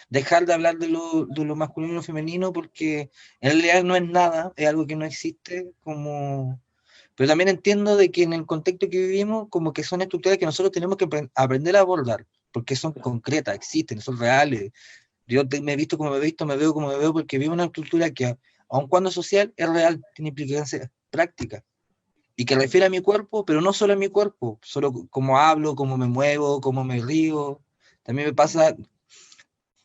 dejar de hablar de lo masculino y lo femenino, porque en realidad no es nada, es algo que no existe, pero también entiendo de que en el contexto que vivimos, como que son estructuras que nosotros tenemos que aprender a abordar, porque son concretas, existen, son reales. Yo me he visto como me he visto, me veo como me veo, porque vivo una estructura que, aun cuando es social, es real, tiene implicancias prácticas, y que refiere a mi cuerpo, pero no solo a mi cuerpo, solo cómo hablo, cómo me muevo, cómo me río. También me pasa,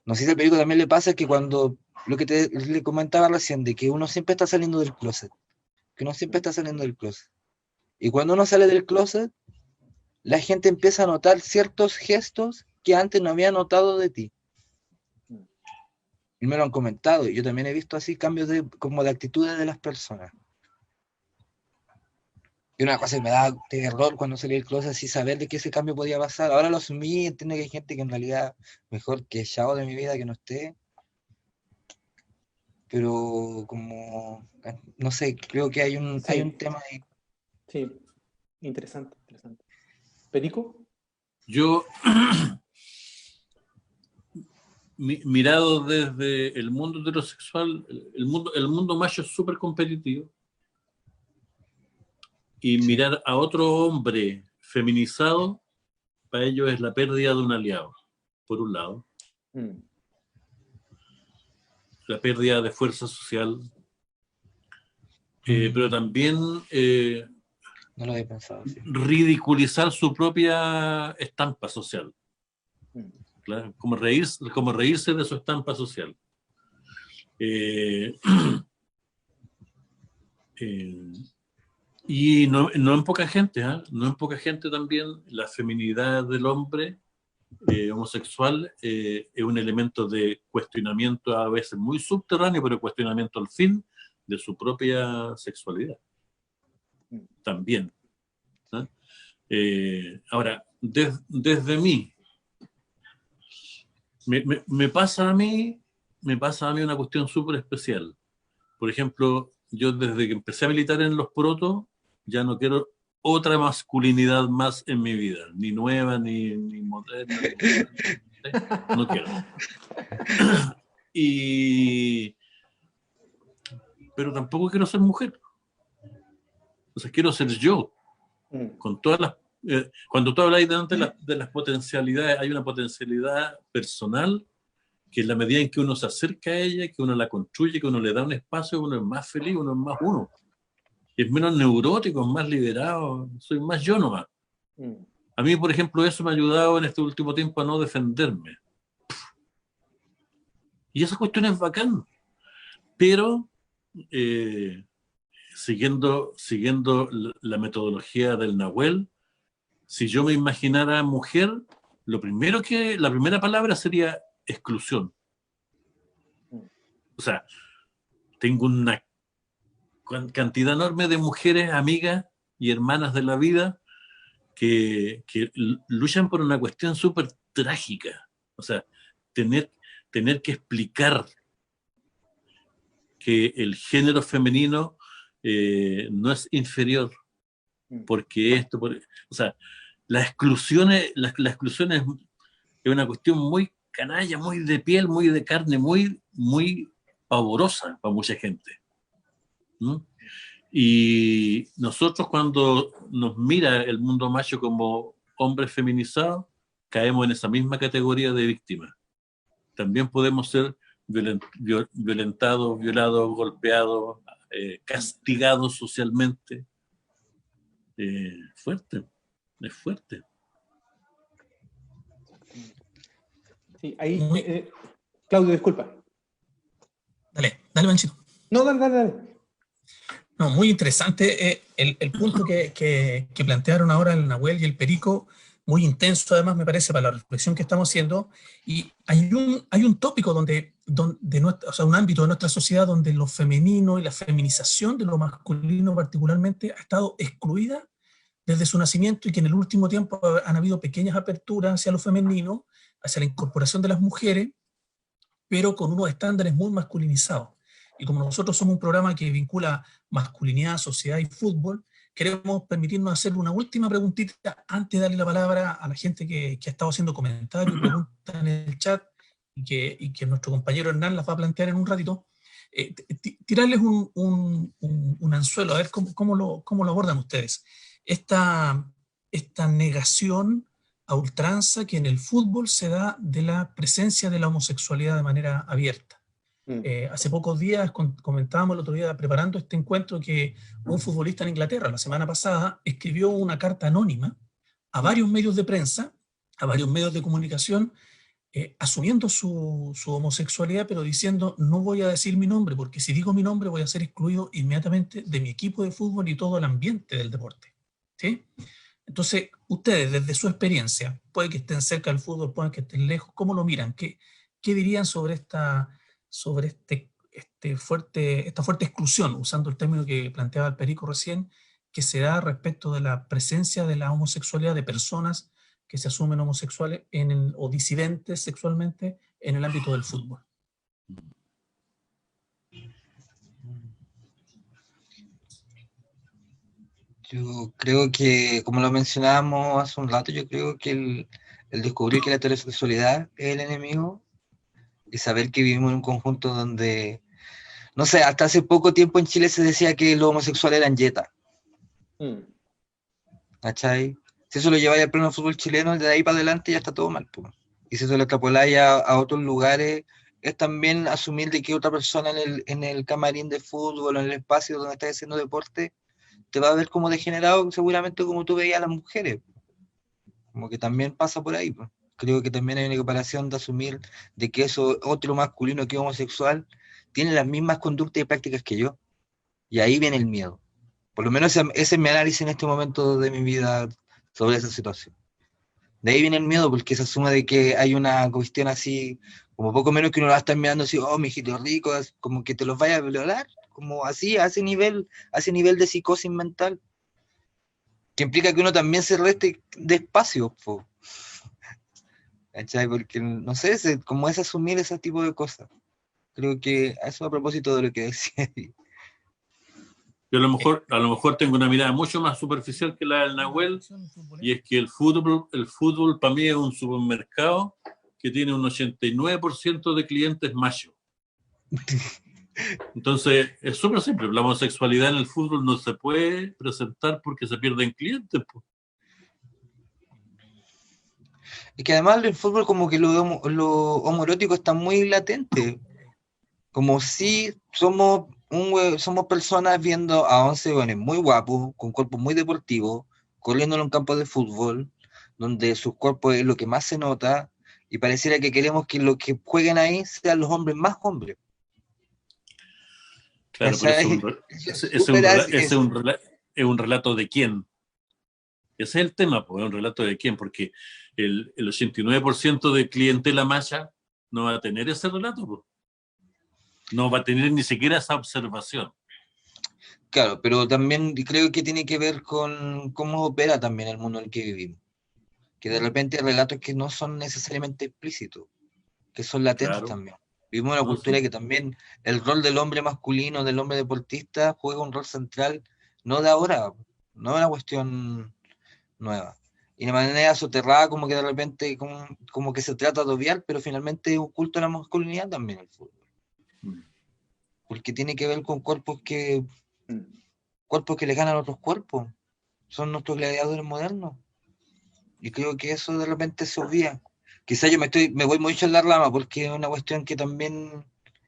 no sé si al perico también le pasa, que cuando, lo que le comentaba recién, de que uno siempre está saliendo del closet, que uno siempre está saliendo del closet. Y cuando uno sale del closet, la gente empieza a notar ciertos gestos que antes no había notado de ti. Y me lo han comentado, y yo también he visto así cambios como de actitudes de las personas. Y una cosa que me da terror cuando salí del closet, así saber de que ese cambio podía pasar. Ahora lo asumí, entiendo que hay gente que en realidad mejor que echado de mi vida que no esté. Pero como, no sé, creo que hay un tema ahí. Sí, interesante, interesante. ¿Perico? Yo, mirado desde el mundo heterosexual, el mundo macho es súper competitivo. Y mirar a otro hombre feminizado, para ellos es la pérdida de un aliado, por un lado. La pérdida de fuerza social, pero también no lo había pensado, sí. ridiculizar su propia estampa social. ¿Claro? Como reírse de su estampa social. Y no en poca gente, no en poca gente también, la feminidad del hombre homosexual es un elemento de cuestionamiento a veces muy subterráneo, pero cuestionamiento al fin de su propia sexualidad. También. Ahora, desde mí, me pasa a mí una cuestión súper especial. Por ejemplo, yo desde que empecé a militar en los protos, ya no quiero otra masculinidad más en mi vida, ni nueva, ni moderna, no quiero. Pero tampoco quiero ser mujer. O sea, quiero ser yo, con todas las... cuando tú hablas de las potencialidades, hay una potencialidad personal que en la medida en que uno se acerca a ella, que uno la construye, que uno le da un espacio, uno es más feliz, uno es más uno. Es menos neurótico, es más liberado, soy más yo nomás. A mí, por ejemplo, eso me ha ayudado en este último tiempo a no defenderme. Y esa cuestión es bacán. Pero, siguiendo la metodología del Nahuel, si yo me imaginara mujer, la primera palabra sería exclusión. O sea, tengo una cantidad enorme de mujeres, amigas y hermanas de la vida que luchan por una cuestión súper trágica. O sea, tener que explicar que el género femenino no es inferior, porque o sea, la exclusión es una cuestión muy canalla, muy de piel, muy de carne, muy, muy pavorosa para mucha gente. ¿No? Y nosotros, cuando nos mira el mundo macho como hombres feminizados, caemos en esa misma categoría de víctimas. También podemos ser violentados, violados, golpeados, castigados socialmente. Fuerte, es fuerte. Sí, ahí, Claudio, disculpa. Dale, Manchito. No, dale. No, muy interesante el punto que plantearon ahora el Nahuel y el Perico, muy intenso además me parece para la reflexión que estamos haciendo, y hay un tópico o sea, un ámbito de nuestra sociedad donde lo femenino y la feminización de lo masculino particularmente ha estado excluida desde su nacimiento, y que en el último tiempo han habido pequeñas aperturas hacia lo femenino, hacia la incorporación de las mujeres, pero con unos estándares muy masculinizados. Y como nosotros somos un programa que vincula masculinidad, sociedad y fútbol, queremos permitirnos hacer una última preguntita antes de darle la palabra a la gente que ha estado haciendo comentarios y preguntas en el chat y que nuestro compañero Hernán las va a plantear en un ratito. Tirarles un anzuelo, a ver cómo lo abordan ustedes. Esta negación a ultranza que en el fútbol se da de la presencia de la homosexualidad de manera abierta. Hace pocos días comentábamos el otro día preparando este encuentro que un futbolista en Inglaterra la semana pasada escribió una carta anónima a varios medios de prensa, a varios medios de comunicación, asumiendo su homosexualidad, pero diciendo: no voy a decir mi nombre, porque si digo mi nombre voy a ser excluido inmediatamente de mi equipo de fútbol y todo el ambiente del deporte. ¿Sí? Entonces, ustedes, desde su experiencia, puede que estén cerca del fútbol, pueden que estén lejos, ¿cómo lo miran? ¿Qué dirían sobre esta fuerte exclusión, usando el término que planteaba el Perico recién, que se da respecto de la presencia de la homosexualidad de personas que se asumen homosexuales o disidentes sexualmente en el ámbito del fútbol? Yo creo que, como lo mencionábamos hace un rato, yo creo que el descubrir que la heterosexualidad es el enemigo y saber que vivimos en un conjunto donde, no sé, hasta hace poco tiempo en Chile se decía que los homosexuales eran yetas. ¿Cachai? Si eso lo lleváis al pleno fútbol chileno, de ahí para adelante ya está todo mal, pues. Y si eso lo extrapoláis a otros lugares, es también asumir de que otra persona en el camarín de fútbol, en el espacio donde estás haciendo deporte, te va a ver como degenerado, seguramente como tú veías a las mujeres. Como que también pasa por ahí, pues. Creo que también hay una equiparación de asumir de que eso otro masculino que homosexual tiene las mismas conductas y prácticas que yo. Y ahí viene el miedo. Por lo menos ese es mi análisis en este momento de mi vida sobre esa situación. De ahí viene el miedo, porque se asume de que hay una cuestión así, como poco menos que uno va a estar mirando así: oh, mijito rico, como que te los vaya a violar, como así, a ese nivel de psicosis mental, que implica que uno también se reste de espacio, po. ¿Cachai? Porque, no sé, como es asumir ese tipo de cosas. Creo que eso a propósito de lo que decía. Yo a lo mejor tengo una mirada mucho más superficial que la del Nahuel, y es que el fútbol para mí es un supermercado que tiene un 89% de clientes machos. Entonces, es súper simple. La homosexualidad en el fútbol no se puede presentar porque se pierden clientes, pues. Y que además el fútbol, como que lo homoerótico está muy latente. Como si somos personas viendo a 11 jóvenes muy guapos, con cuerpos muy deportivos, corriendo en un campo de fútbol, donde sus cuerpos es lo que más se nota, y pareciera que queremos que los que jueguen ahí sean los hombres más hombres. Claro, pero es un relato de quién. Ese es el tema, pues, es un relato de quién, porque el 89% de clientela macha no va a tener ese relato, pues. No va a tener ni siquiera esa observación. Claro, pero también creo que tiene que ver con cómo opera también el mundo en el que vivimos. Que de repente hay relatos que no son necesariamente explícitos, que son latentes, claro. También. Vivimos en una cultura que también el rol del hombre masculino, del hombre deportista, juega un rol central, no de ahora, no es una cuestión nueva. Y de manera soterrada, como que de repente como que se trata de obviar, pero finalmente es un culto a la masculinidad también el fútbol. Porque tiene que ver con cuerpos que le ganan a otros cuerpos. Son nuestros gladiadores modernos. Y creo que eso de repente se obvia. Quizá yo me voy mucho en la rama, porque es una cuestión que también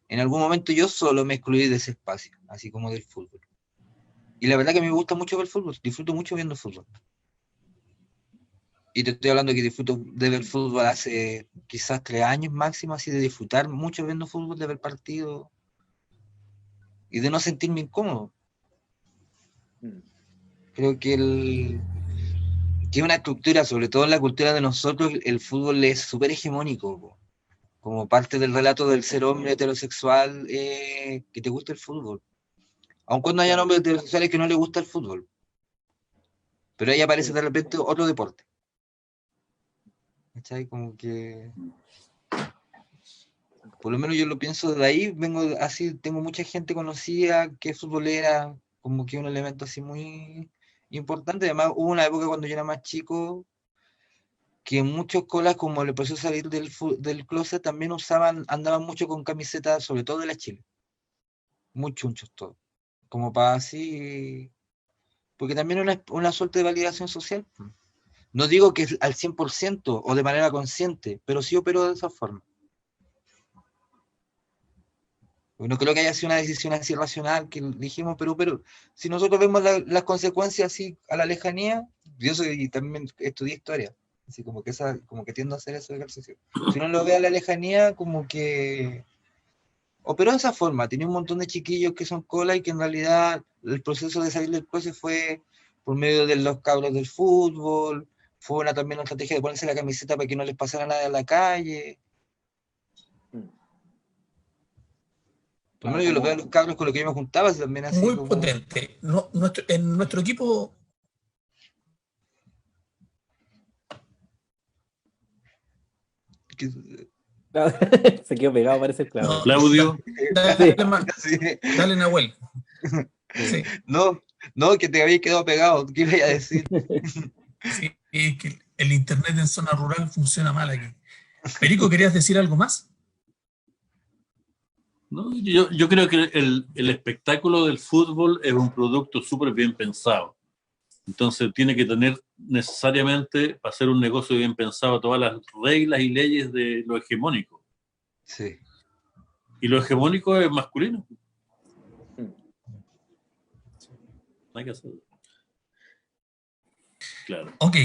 en algún momento yo solo me excluí de ese espacio, así como del fútbol. Y la verdad que me gusta mucho ver fútbol, disfruto mucho viendo fútbol. Y te estoy hablando que disfruto de ver fútbol hace quizás 3 años máximo, así de disfrutar mucho viendo fútbol, de ver partidos y de no sentirme incómodo. Creo que que una estructura, sobre todo en la cultura de nosotros, el fútbol es súper hegemónico, como parte del relato del ser hombre heterosexual, que te gusta el fútbol. Aun cuando haya hombres heterosexuales que no les gusta el fútbol. Pero ahí aparece de repente otro deporte. ¿Cachai? Como que... Por lo menos yo lo pienso de ahí, vengo así, tengo mucha gente conocida que es futbolera, como que un elemento así muy importante. Además, hubo una época cuando yo era más chico que muchos colas, como le empezó a salir del closet, también andaban mucho con camisetas, sobre todo de la Chile. Muy chunchos todos. Como para así. Porque también una suerte de validación social. No digo que al 100% o de manera consciente, pero sí operó de esa forma. No creo que haya sido una decisión así racional que dijimos, pero si nosotros vemos las consecuencias así a la lejanía, y también estudié historia, así como que tiendo a hacer ese ejercicio. Si uno lo ve a la lejanía, como que operó de esa forma. Tenía un montón de chiquillos que son cola y que en realidad el proceso de salir del closet fue por medio de los cabros del fútbol, fue también una estrategia de ponerse la camiseta para que no les pasara nada en la calle. Por lo menos yo lo veo a los cabros con los que yo me juntaba, también así Muy como... potente. En nuestro equipo... Se quedó pegado, parece el clavo. No, Claudio. Dale, Nahuel. Sí. No, que te habías quedado pegado. ¿Qué iba a decir? Sí, es que el internet en zona rural funciona mal aquí. Perico, ¿querías decir algo más? No, yo creo que el espectáculo del fútbol es un producto súper bien pensado. Entonces tiene que tener necesariamente, para ser un negocio bien pensado, todas las reglas y leyes de lo hegemónico. Sí. Y lo hegemónico es masculino. Hay que hacerlo. Claro. Ok,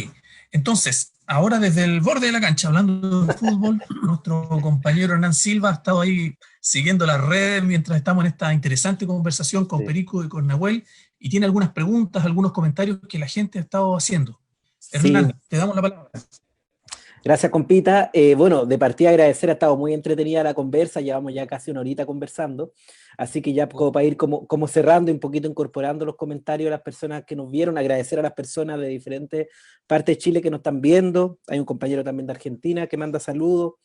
entonces, ahora desde el borde de la cancha, hablando de fútbol, nuestro compañero Hernán Silva ha estado ahí siguiendo las redes mientras estamos en esta interesante conversación con Perico y con Nahuel, y tiene algunas preguntas, algunos comentarios que la gente ha estado haciendo. Hernán, Sí. te damos la palabra. Gracias, compita. Bueno, de partida agradecer, ha estado muy entretenida la conversa, llevamos ya casi una horita conversando, así que ya como para ir como cerrando y un poquito incorporando los comentarios de las personas que nos vieron, agradecer a las personas de diferentes partes de Chile que nos están viendo, hay un compañero también de Argentina que manda saludos,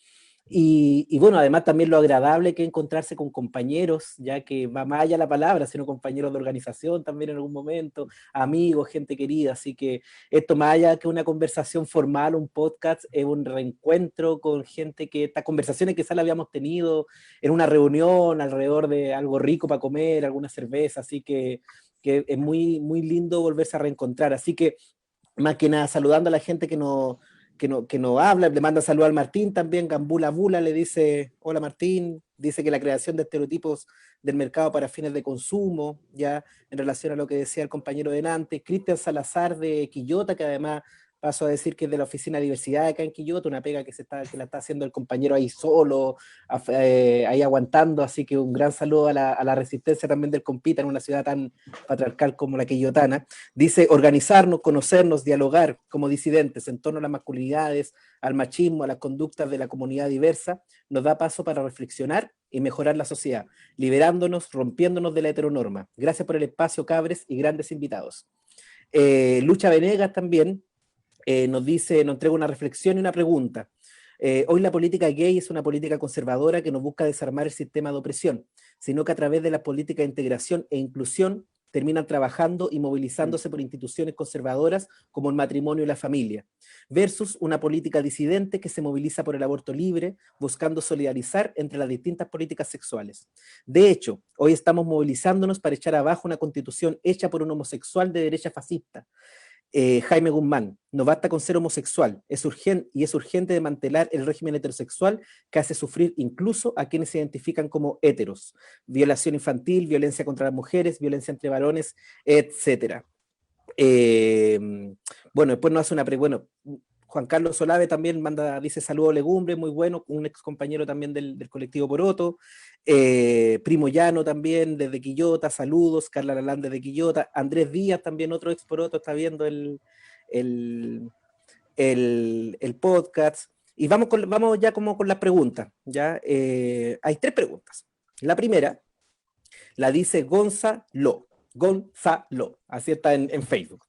y bueno, además también lo agradable que es encontrarse con compañeros, ya que va más allá la palabra, sino compañeros de organización también en algún momento, amigos, gente querida, así que esto más allá que una conversación formal, un podcast, es un reencuentro con gente que estas conversaciones quizás las habíamos tenido en una reunión alrededor de algo rico para comer, alguna cerveza, así que es muy, muy lindo volverse a reencontrar, así que más que nada saludando a la gente que nos habla, le manda saludos al Martín también, Gambula Bula le dice, hola Martín, dice que la creación de estereotipos del mercado para fines de consumo, ya en relación a lo que decía el compañero de Nantes, Cristian Salazar de Quillota, que además paso a decir que es de la Oficina de Diversidad acá en Quillota, una pega que la está haciendo el compañero ahí solo, ahí aguantando, así que un gran saludo a la resistencia también del compita en una ciudad tan patriarcal como la quillotana. Dice, organizarnos, conocernos, dialogar como disidentes en torno a las masculinidades, al machismo, a las conductas de la comunidad diversa, nos da paso para reflexionar y mejorar la sociedad, liberándonos, rompiéndonos de la heteronorma. Gracias por el espacio, cabres y grandes invitados. Lucha Venegas también nos entrega una reflexión y una pregunta. Hoy la política gay es una política conservadora que no busca desarmar el sistema de opresión, sino que a través de la política de integración e inclusión terminan trabajando y movilizándose por instituciones conservadoras como el matrimonio y la familia, versus una política disidente que se moviliza por el aborto libre, buscando solidarizar entre las distintas políticas sexuales. De hecho, hoy estamos movilizándonos para echar abajo una constitución hecha por un homosexual de derecha fascista, Jaime Guzmán, no basta con ser homosexual, es urgente desmantelar el régimen heterosexual que hace sufrir incluso a quienes se identifican como heteros, violación infantil, violencia contra las mujeres, violencia entre varones, etc. Bueno, después nos hace una Juan Carlos Solave también dice saludo Legumbre, muy bueno, un ex compañero también del colectivo Poroto, Primo Llano también desde Quillota, saludos, Carla Lalán desde Quillota, Andrés Díaz también otro ex Poroto está viendo el podcast, y vamos ya como con las preguntas, ¿ya? Hay 3 preguntas. La primera la dice Gonza Lo. Gonzalo, así está en Facebook.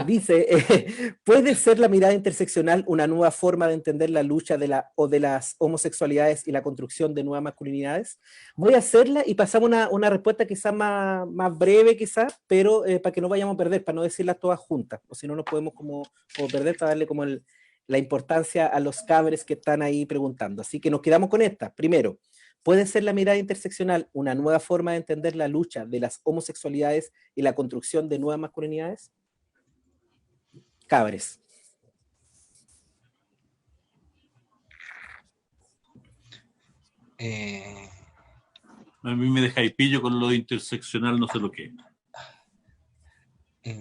Dice, ¿puede ser la mirada interseccional una nueva forma de entender la lucha de las homosexualidades y la construcción de nuevas masculinidades? Voy a hacerla y pasamos una respuesta quizás más breve, quizás, pero para que no vayamos a perder, para no decirlas todas juntas, o si no nos podemos como perder, para darle como la importancia a los cabres que están ahí preguntando. Así que nos quedamos con esta. Primero, ¿puede ser la mirada interseccional una nueva forma de entender la lucha de las homosexualidades y la construcción de nuevas masculinidades? Cabres. A mí me deja pillo con lo de interseccional, no sé lo que es.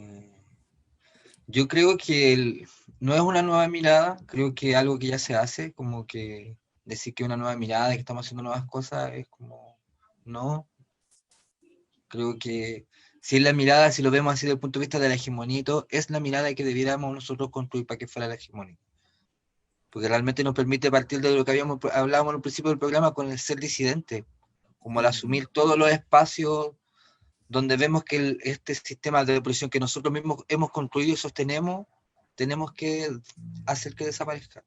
Yo creo que no es una nueva mirada, creo que algo que ya se hace, como que decir que una nueva mirada, que estamos haciendo nuevas cosas, es como, no. Creo que si es la mirada, si lo vemos así desde el punto de vista de la hegemonía, es la mirada que debiéramos nosotros construir para que fuera la hegemonía. Porque realmente nos permite partir de lo que hablábamos al principio del programa con el ser disidente, como el asumir todos los espacios donde vemos que este sistema de opresión que nosotros mismos hemos construido y sostenemos, tenemos que hacer que desaparezca.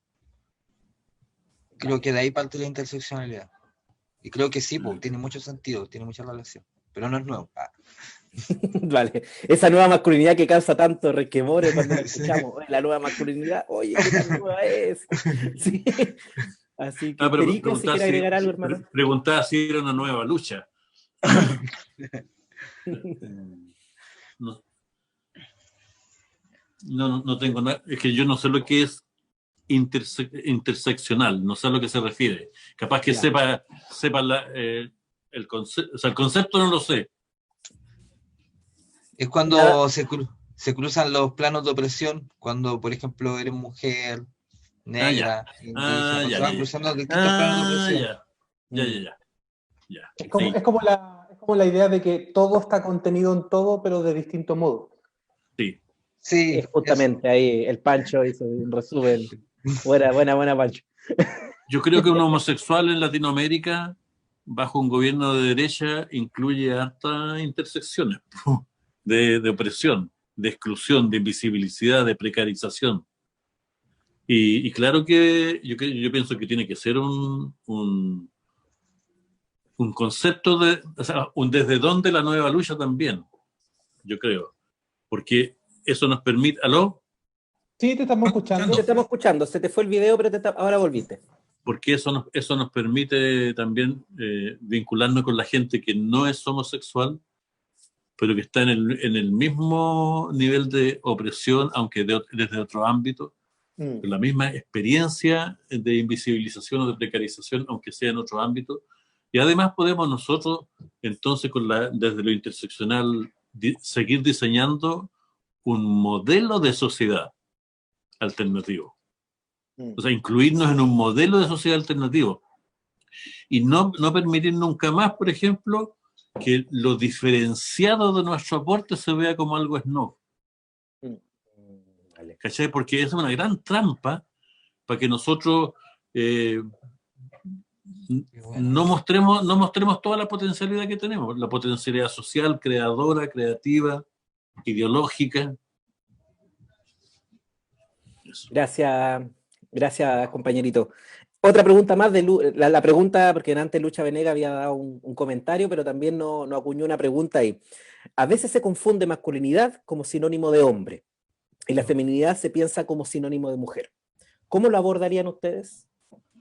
Creo que de ahí parte la interseccionalidad. Y creo que sí, tiene mucho sentido, tiene mucha relación, pero no es nuevo. Vale, esa nueva masculinidad que causa tanto resquemores cuando la escuchamos, la nueva masculinidad, oye, ¿qué tan nueva es? Sí. Así que, Perico, si quiere agregar algo, hermano. Preguntaba si era una nueva lucha. No tengo nada, es que yo no sé lo que es interseccional, no sé a lo que se refiere. Capaz que sepa el concepto, o sea, el concepto no lo sé. Es cuando se cruzan los planos de opresión, cuando, por ejemplo, eres mujer, negra, indígena, se van cruzando distintos planos de opresión. Ya. Es como la idea de que todo está contenido en todo, pero de distinto modo. Sí. Es justamente eso. Ahí el Pancho hizo un resumen. Buena, Pancho. Yo creo que un homosexual en Latinoamérica, bajo un gobierno de derecha, incluye hartas intersecciones de opresión, de exclusión, de invisibilidad, de precarización. Y claro que yo pienso que tiene que ser un concepto desde dónde la nueva lucha también, yo creo. Porque eso nos permite... ¿Aló? Sí, te estamos escuchando. Te estamos escuchando. Se te fue el video, pero ahora volviste. Porque eso nos permite también vincularnos con la gente que no es homosexual, pero que está en el mismo nivel de opresión, aunque desde otro ámbito, con la misma experiencia de invisibilización o de precarización, aunque sea en otro ámbito. Y además podemos nosotros, entonces, desde lo interseccional, seguir diseñando un modelo de sociedad alternativo. O sea, incluirnos en un modelo de sociedad alternativo. Y no permitir nunca más, por ejemplo, que lo diferenciado de nuestro aporte se vea como algo snob. ¿Cachai? Porque es una gran trampa para que nosotros no mostremos toda la potencialidad que tenemos, la potencialidad social, creadora, creativa, ideológica. Eso. Gracias, compañerito. Otra pregunta más, la pregunta, porque antes Lucha Venega había dado un comentario, pero también nos acuñó una pregunta ahí. A veces se confunde masculinidad como sinónimo de hombre, y la feminidad se piensa como sinónimo de mujer. ¿Cómo lo abordarían ustedes?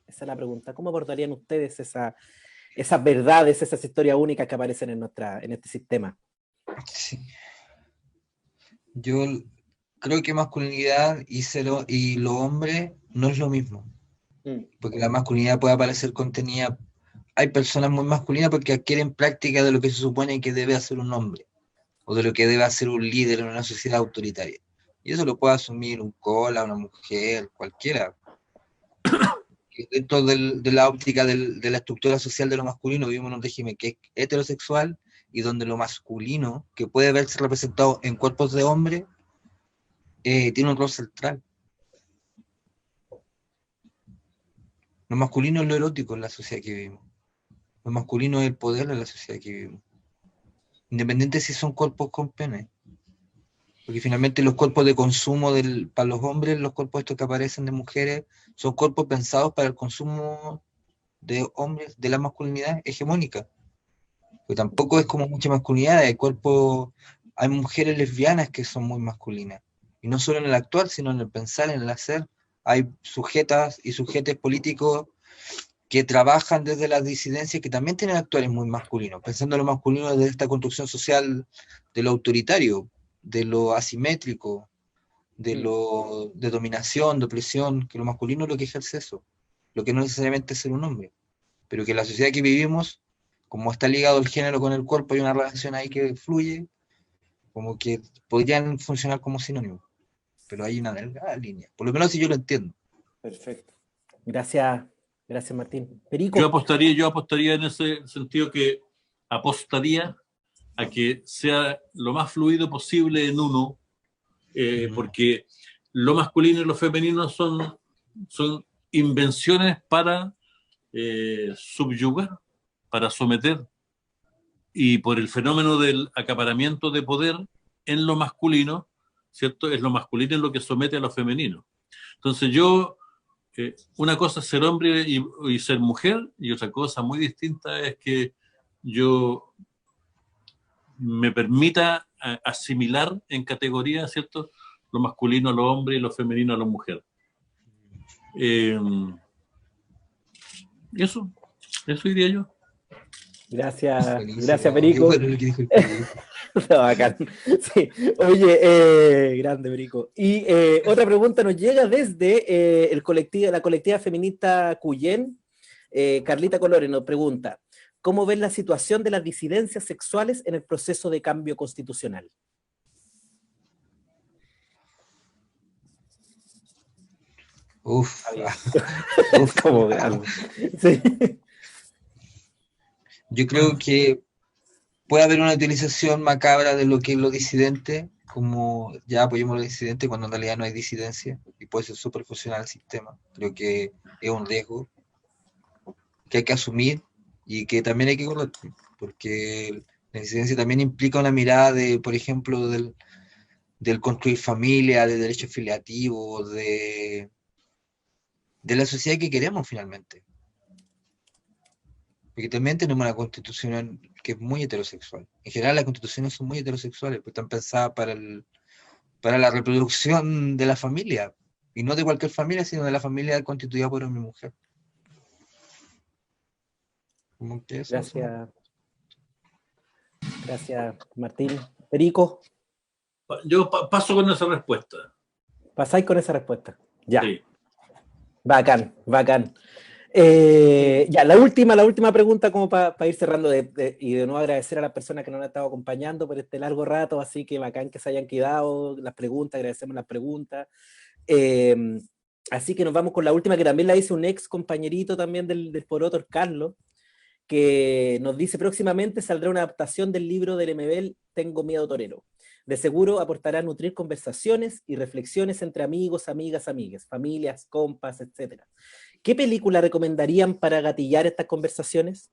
Esa es la pregunta. ¿Cómo abordarían ustedes esas verdades, esas historias únicas que aparecen en este sistema? Sí. Yo creo que masculinidad y lo hombre no es lo mismo. Porque la masculinidad puede aparecer contenida. Hay personas muy masculinas porque adquieren práctica de lo que se supone que debe hacer un hombre, o de lo que debe hacer un líder en una sociedad autoritaria. Y eso lo puede asumir un cola, una mujer, cualquiera. Dentro de la óptica de la estructura social de lo masculino, vivimos en un régimen que es heterosexual y donde lo masculino, que puede verse representado en cuerpos de hombre, tiene un rol central. Lo masculino es lo erótico en la sociedad que vivimos. Lo masculino es el poder de la sociedad que vivimos. independiente si son cuerpos con pene. Porque finalmente los cuerpos de consumo para los hombres, los cuerpos estos que aparecen de mujeres, son cuerpos pensados para el consumo de hombres, de la masculinidad hegemónica. Porque tampoco es como mucha masculinidad, hay mujeres lesbianas que son muy masculinas. Y no solo en el actuar, sino en el pensar, en el hacer. Hay sujetas y sujetes políticos que trabajan desde las disidencias que también tienen actuales muy masculinos, pensando en lo masculino desde esta construcción social de lo autoritario, de lo asimétrico, de dominación, de opresión, que lo masculino es lo que ejerce eso, lo que no necesariamente es ser un hombre, pero que la sociedad que vivimos, como está ligado el género con el cuerpo, hay una relación ahí que fluye, como que podrían funcionar como sinónimos, pero hay una delgada línea, por lo menos si yo lo entiendo. Perfecto. Gracias, Martín. Perico. Yo apostaría en ese sentido, que apostaría a que sea lo más fluido posible en uno, porque lo masculino y lo femenino son invenciones para subyugar, para someter, y por el fenómeno del acaparamiento de poder en lo masculino, ¿cierto? Es lo masculino en lo que somete a lo femenino. Entonces una cosa es ser hombre y ser mujer, y otra cosa muy distinta es que yo me permita asimilar en categorías, ¿cierto?, lo masculino a lo hombre y lo femenino a la mujer. Eso diría yo. Gracias, Perico. Bueno, lo que dijo el no, bacán. Sí. Oye, grande, Perico. Y otra pregunta nos llega desde la colectiva feminista Cuyén. Carlita Colores nos pregunta: ¿cómo ves la situación de las disidencias sexuales en el proceso de cambio constitucional? Uf. Como grande. Sí. Yo creo que puede haber una utilización macabra de lo que es lo disidente, como ya apoyemos lo disidente cuando en realidad no hay disidencia, y puede ser súper funcional el sistema. Creo que es un riesgo que hay que asumir y que también hay que corregir, porque la disidencia también implica una mirada de, por ejemplo, del construir familia, de derechos filiativos, de la sociedad que queremos finalmente. Porque también tenemos una constitución que es muy heterosexual. En general las constituciones son muy heterosexuales, pues están pensadas para la reproducción de la familia, y no de cualquier familia, sino de la familia constituida por hombre y mujer. ¿Cómo que eso? Gracias, Martín. Perico. Yo paso con esa respuesta. ¿Pasáis con esa respuesta? Ya. Sí. Bacán. Ya, la última pregunta, como para ir cerrando, y de nuevo agradecer a las personas que nos han estado acompañando por este largo rato, así que bacán que se hayan quedado las preguntas, agradecemos las preguntas. Así que nos vamos con la última, que también la hizo un ex compañerito también del Poroto, Carlos, que nos dice: próximamente saldrá una adaptación del libro del MBL Tengo Miedo Torero. De seguro aportará a nutrir conversaciones y reflexiones entre amigos, amigas, amigues, familias, compas, etc. ¿Qué película recomendarían para gatillar estas conversaciones?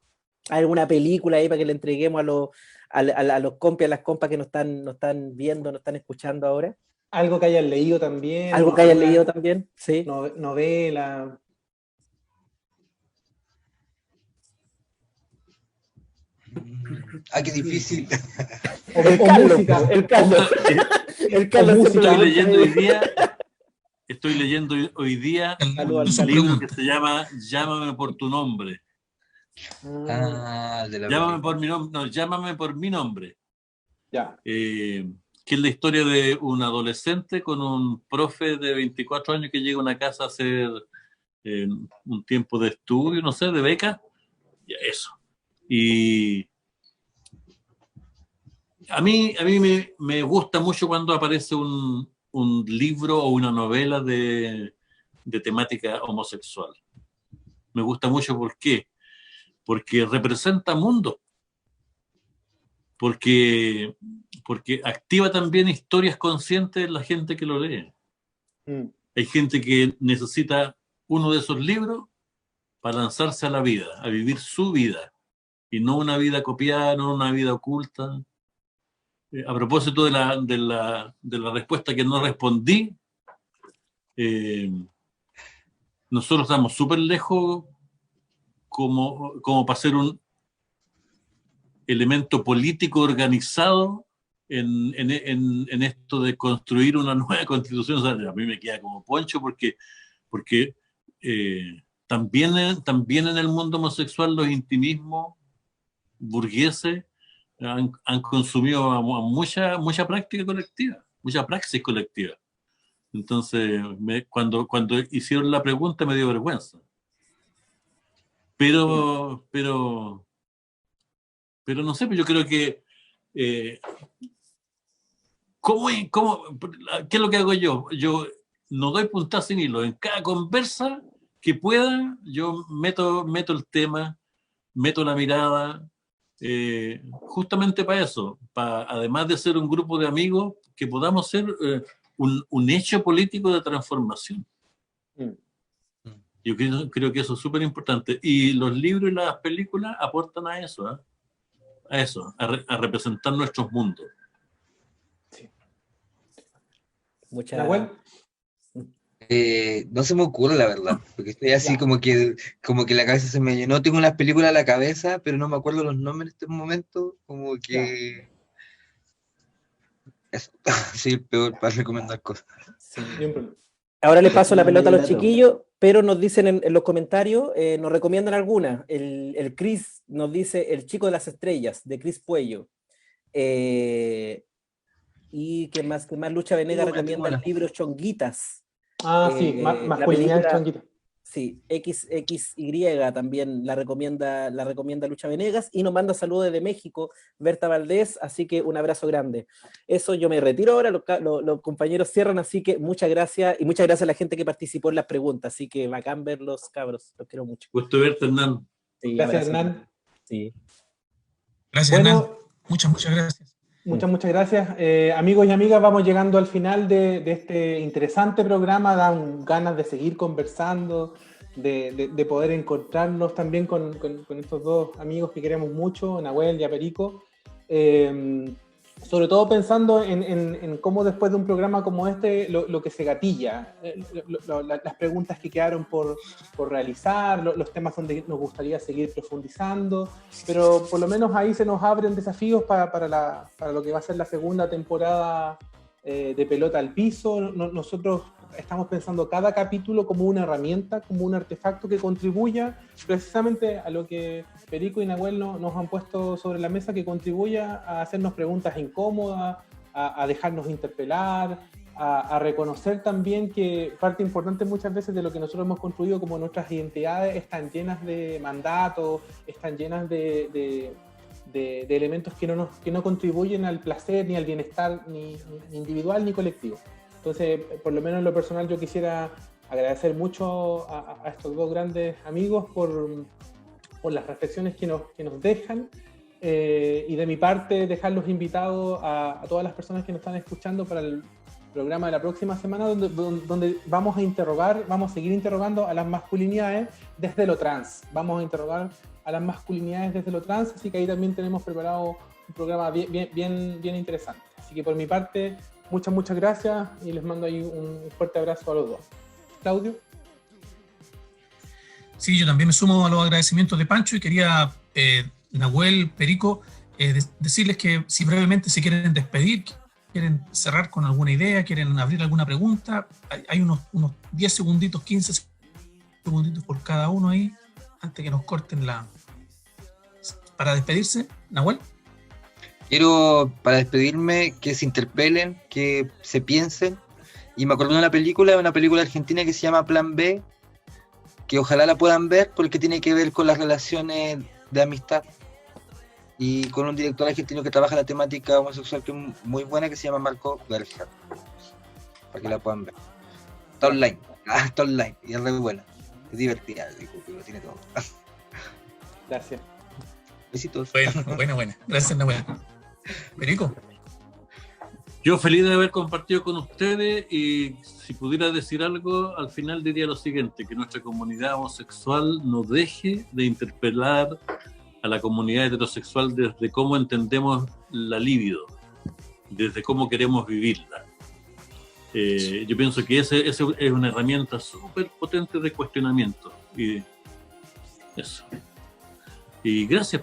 ¿Hay alguna película ahí para que le entreguemos a los compas y a las compas que nos están viendo, nos están escuchando ahora? Algo que hayan leído también. Algo que hayan leído también, sí. Novela. Qué difícil. El Carlos. Estoy leyendo hoy día un libro que se llama Llámame por tu nombre. Llámame por mi nombre. Ya. Que es la historia de un adolescente con un profe de 24 años que llega a una casa a hacer un tiempo de estudio, no sé, de beca. Y eso. Y a mí me gusta mucho cuando aparece un libro o una novela de temática homosexual. Me gusta mucho, ¿por qué? Porque representa mundo. Porque activa también historias conscientes en la gente que lo lee. Hay gente que necesita uno de esos libros para lanzarse a la vida, a vivir su vida, y no una vida copiada, no una vida oculta, a propósito de la respuesta que no respondí, nosotros estamos súper lejos como para ser un elemento político organizado en esto de construir una nueva constitución. O sea, a mí me queda como poncho porque también en el mundo homosexual los intimismos burgueses han consumido mucha práctica colectiva, mucha praxis colectiva. Entonces, cuando hicieron la pregunta me dio vergüenza. Pero no sé, pues yo creo que ¿qué es lo que hago yo? Yo no doy puntadas sin hilo. En cada conversa que pueda, yo meto el tema, meto la mirada, justamente para eso, además de ser un grupo de amigos, que podamos ser un hecho político de transformación. Yo creo que eso es súper importante. Y los libros y las películas aportan a eso, a representar nuestros mundos. Sí. Muchas. No se me ocurre, la verdad, porque estoy así como que la cabeza se me llenó. Tengo unas películas a la cabeza, pero no me acuerdo los nombres en este momento, como que... Eso, soy peor para recomendar cosas. Sí. Ahora les paso la pelota a los Dato. chiquillos, pero nos dicen en los comentarios, nos recomiendan algunas. El Chris nos dice El chico de las estrellas, de Chris Puello. Y que más Lucha Venegas recomienda el libro Chonguitas. Sí, masculinidad chonguita. Sí, XXY también la recomienda Lucha Venegas, y nos manda saludos desde México, Berta Valdés, así que un abrazo grande. Eso, yo me retiro ahora, los compañeros cierran, así que muchas gracias, y muchas gracias a la gente que participó en las preguntas, así que bacán verlos, cabros, los quiero mucho. Gusto verte, Hernán. Sí, Gracias, abrazo. Hernán. Sí. Gracias, Bueno, Hernán. Muchas gracias. Muchas gracias. Amigos y amigas, vamos llegando al final de este interesante programa. Dan ganas de seguir conversando, de poder encontrarnos también con estos dos amigos que queremos mucho, Nahuel y a Perico. Sobre todo pensando en cómo después de un programa como este, lo que se gatilla, las preguntas que quedaron por realizar, los temas donde nos gustaría seguir profundizando, pero por lo menos ahí se nos abren desafíos para lo que va a ser la segunda temporada de Pelota al Piso. Nosotros estamos pensando cada capítulo como una herramienta, como un artefacto que contribuya precisamente a lo que Perico y Nahuel nos han puesto sobre la mesa, que contribuya a hacernos preguntas incómodas, a dejarnos interpelar, a reconocer también que parte importante muchas veces de lo que nosotros hemos construido como nuestras identidades están llenas de mandatos, están llenas de elementos que no contribuyen al placer ni al bienestar ni individual ni colectivo. Entonces, por lo menos en lo personal, yo quisiera agradecer mucho a estos dos grandes amigos por las reflexiones que nos dejan, y de mi parte dejarlos invitados a todas las personas que nos están escuchando para el programa de la próxima semana, donde vamos a seguir interrogando a las masculinidades desde lo trans. Vamos a interrogar a las masculinidades desde lo trans, así que ahí también tenemos preparado un programa bien interesante. Así que por mi parte, muchas gracias y les mando ahí un fuerte abrazo a los dos. Claudio. Sí, yo también me sumo a los agradecimientos de Pancho y quería, Nahuel, Perico, decirles que si brevemente se quieren despedir, quieren cerrar con alguna idea, quieren abrir alguna pregunta, hay unos 10 segunditos, 15 segunditos por cada uno ahí, antes que nos corten para despedirse. Nahuel. Quiero, para despedirme, que se interpelen, que se piensen. Y me acordé de una película argentina que se llama Plan B, que ojalá la puedan ver porque tiene que ver con las relaciones de amistad. Y con un director argentino que trabaja la temática homosexual que es muy buena, que se llama Marco Berger. Para que la puedan ver. Está online. Está online. Y es re buena. Es divertida, lo tiene todo. Gracias. Besitos. Buena. Gracias, Nahuel. Perico. Yo feliz de haber compartido con ustedes, y si pudiera decir algo, al final diría lo siguiente: que nuestra comunidad homosexual no deje de interpelar a la comunidad heterosexual desde cómo entendemos la libido. desde cómo queremos vivirla. Yo pienso que ese es una herramienta súper potente de cuestionamiento. Y eso. Y gracias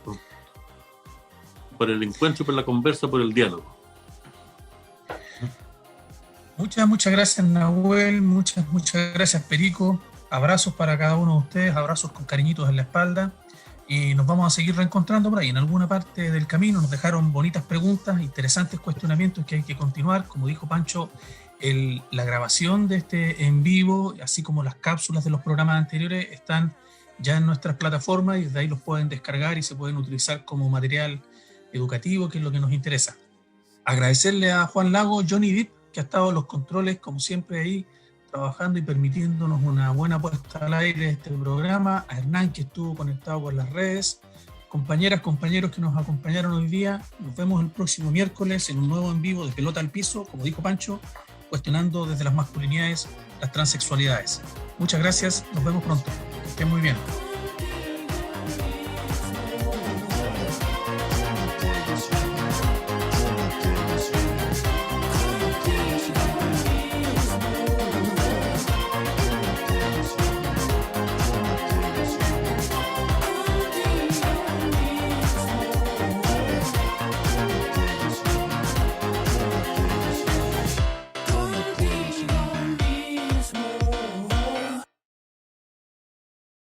por el encuentro, por la conversa, por el diálogo. Muchas gracias, Nahuel, muchas gracias, Perico. Abrazos para cada uno de ustedes, abrazos con cariñitos en la espalda. Y nos vamos a seguir reencontrando por ahí. En alguna parte del camino nos dejaron bonitas preguntas, interesantes cuestionamientos que hay que continuar. Como dijo Pancho, la grabación de este en vivo, así como las cápsulas de los programas anteriores, están ya en nuestras plataformas y desde ahí los pueden descargar y se pueden utilizar como material educativo, que es lo que nos interesa. Agradecerle a Juan Lago, Johnny Depp, que ha estado en los controles, como siempre, ahí trabajando y permitiéndonos una buena puesta al aire de este programa, a Hernán, que estuvo conectado por las redes, compañeras, compañeros que nos acompañaron hoy día. Nos vemos el próximo miércoles en un nuevo en vivo de Pelota al Piso, como dijo Pancho, cuestionando desde las masculinidades las transexualidades. Muchas gracias, nos vemos pronto. Que estén muy bien.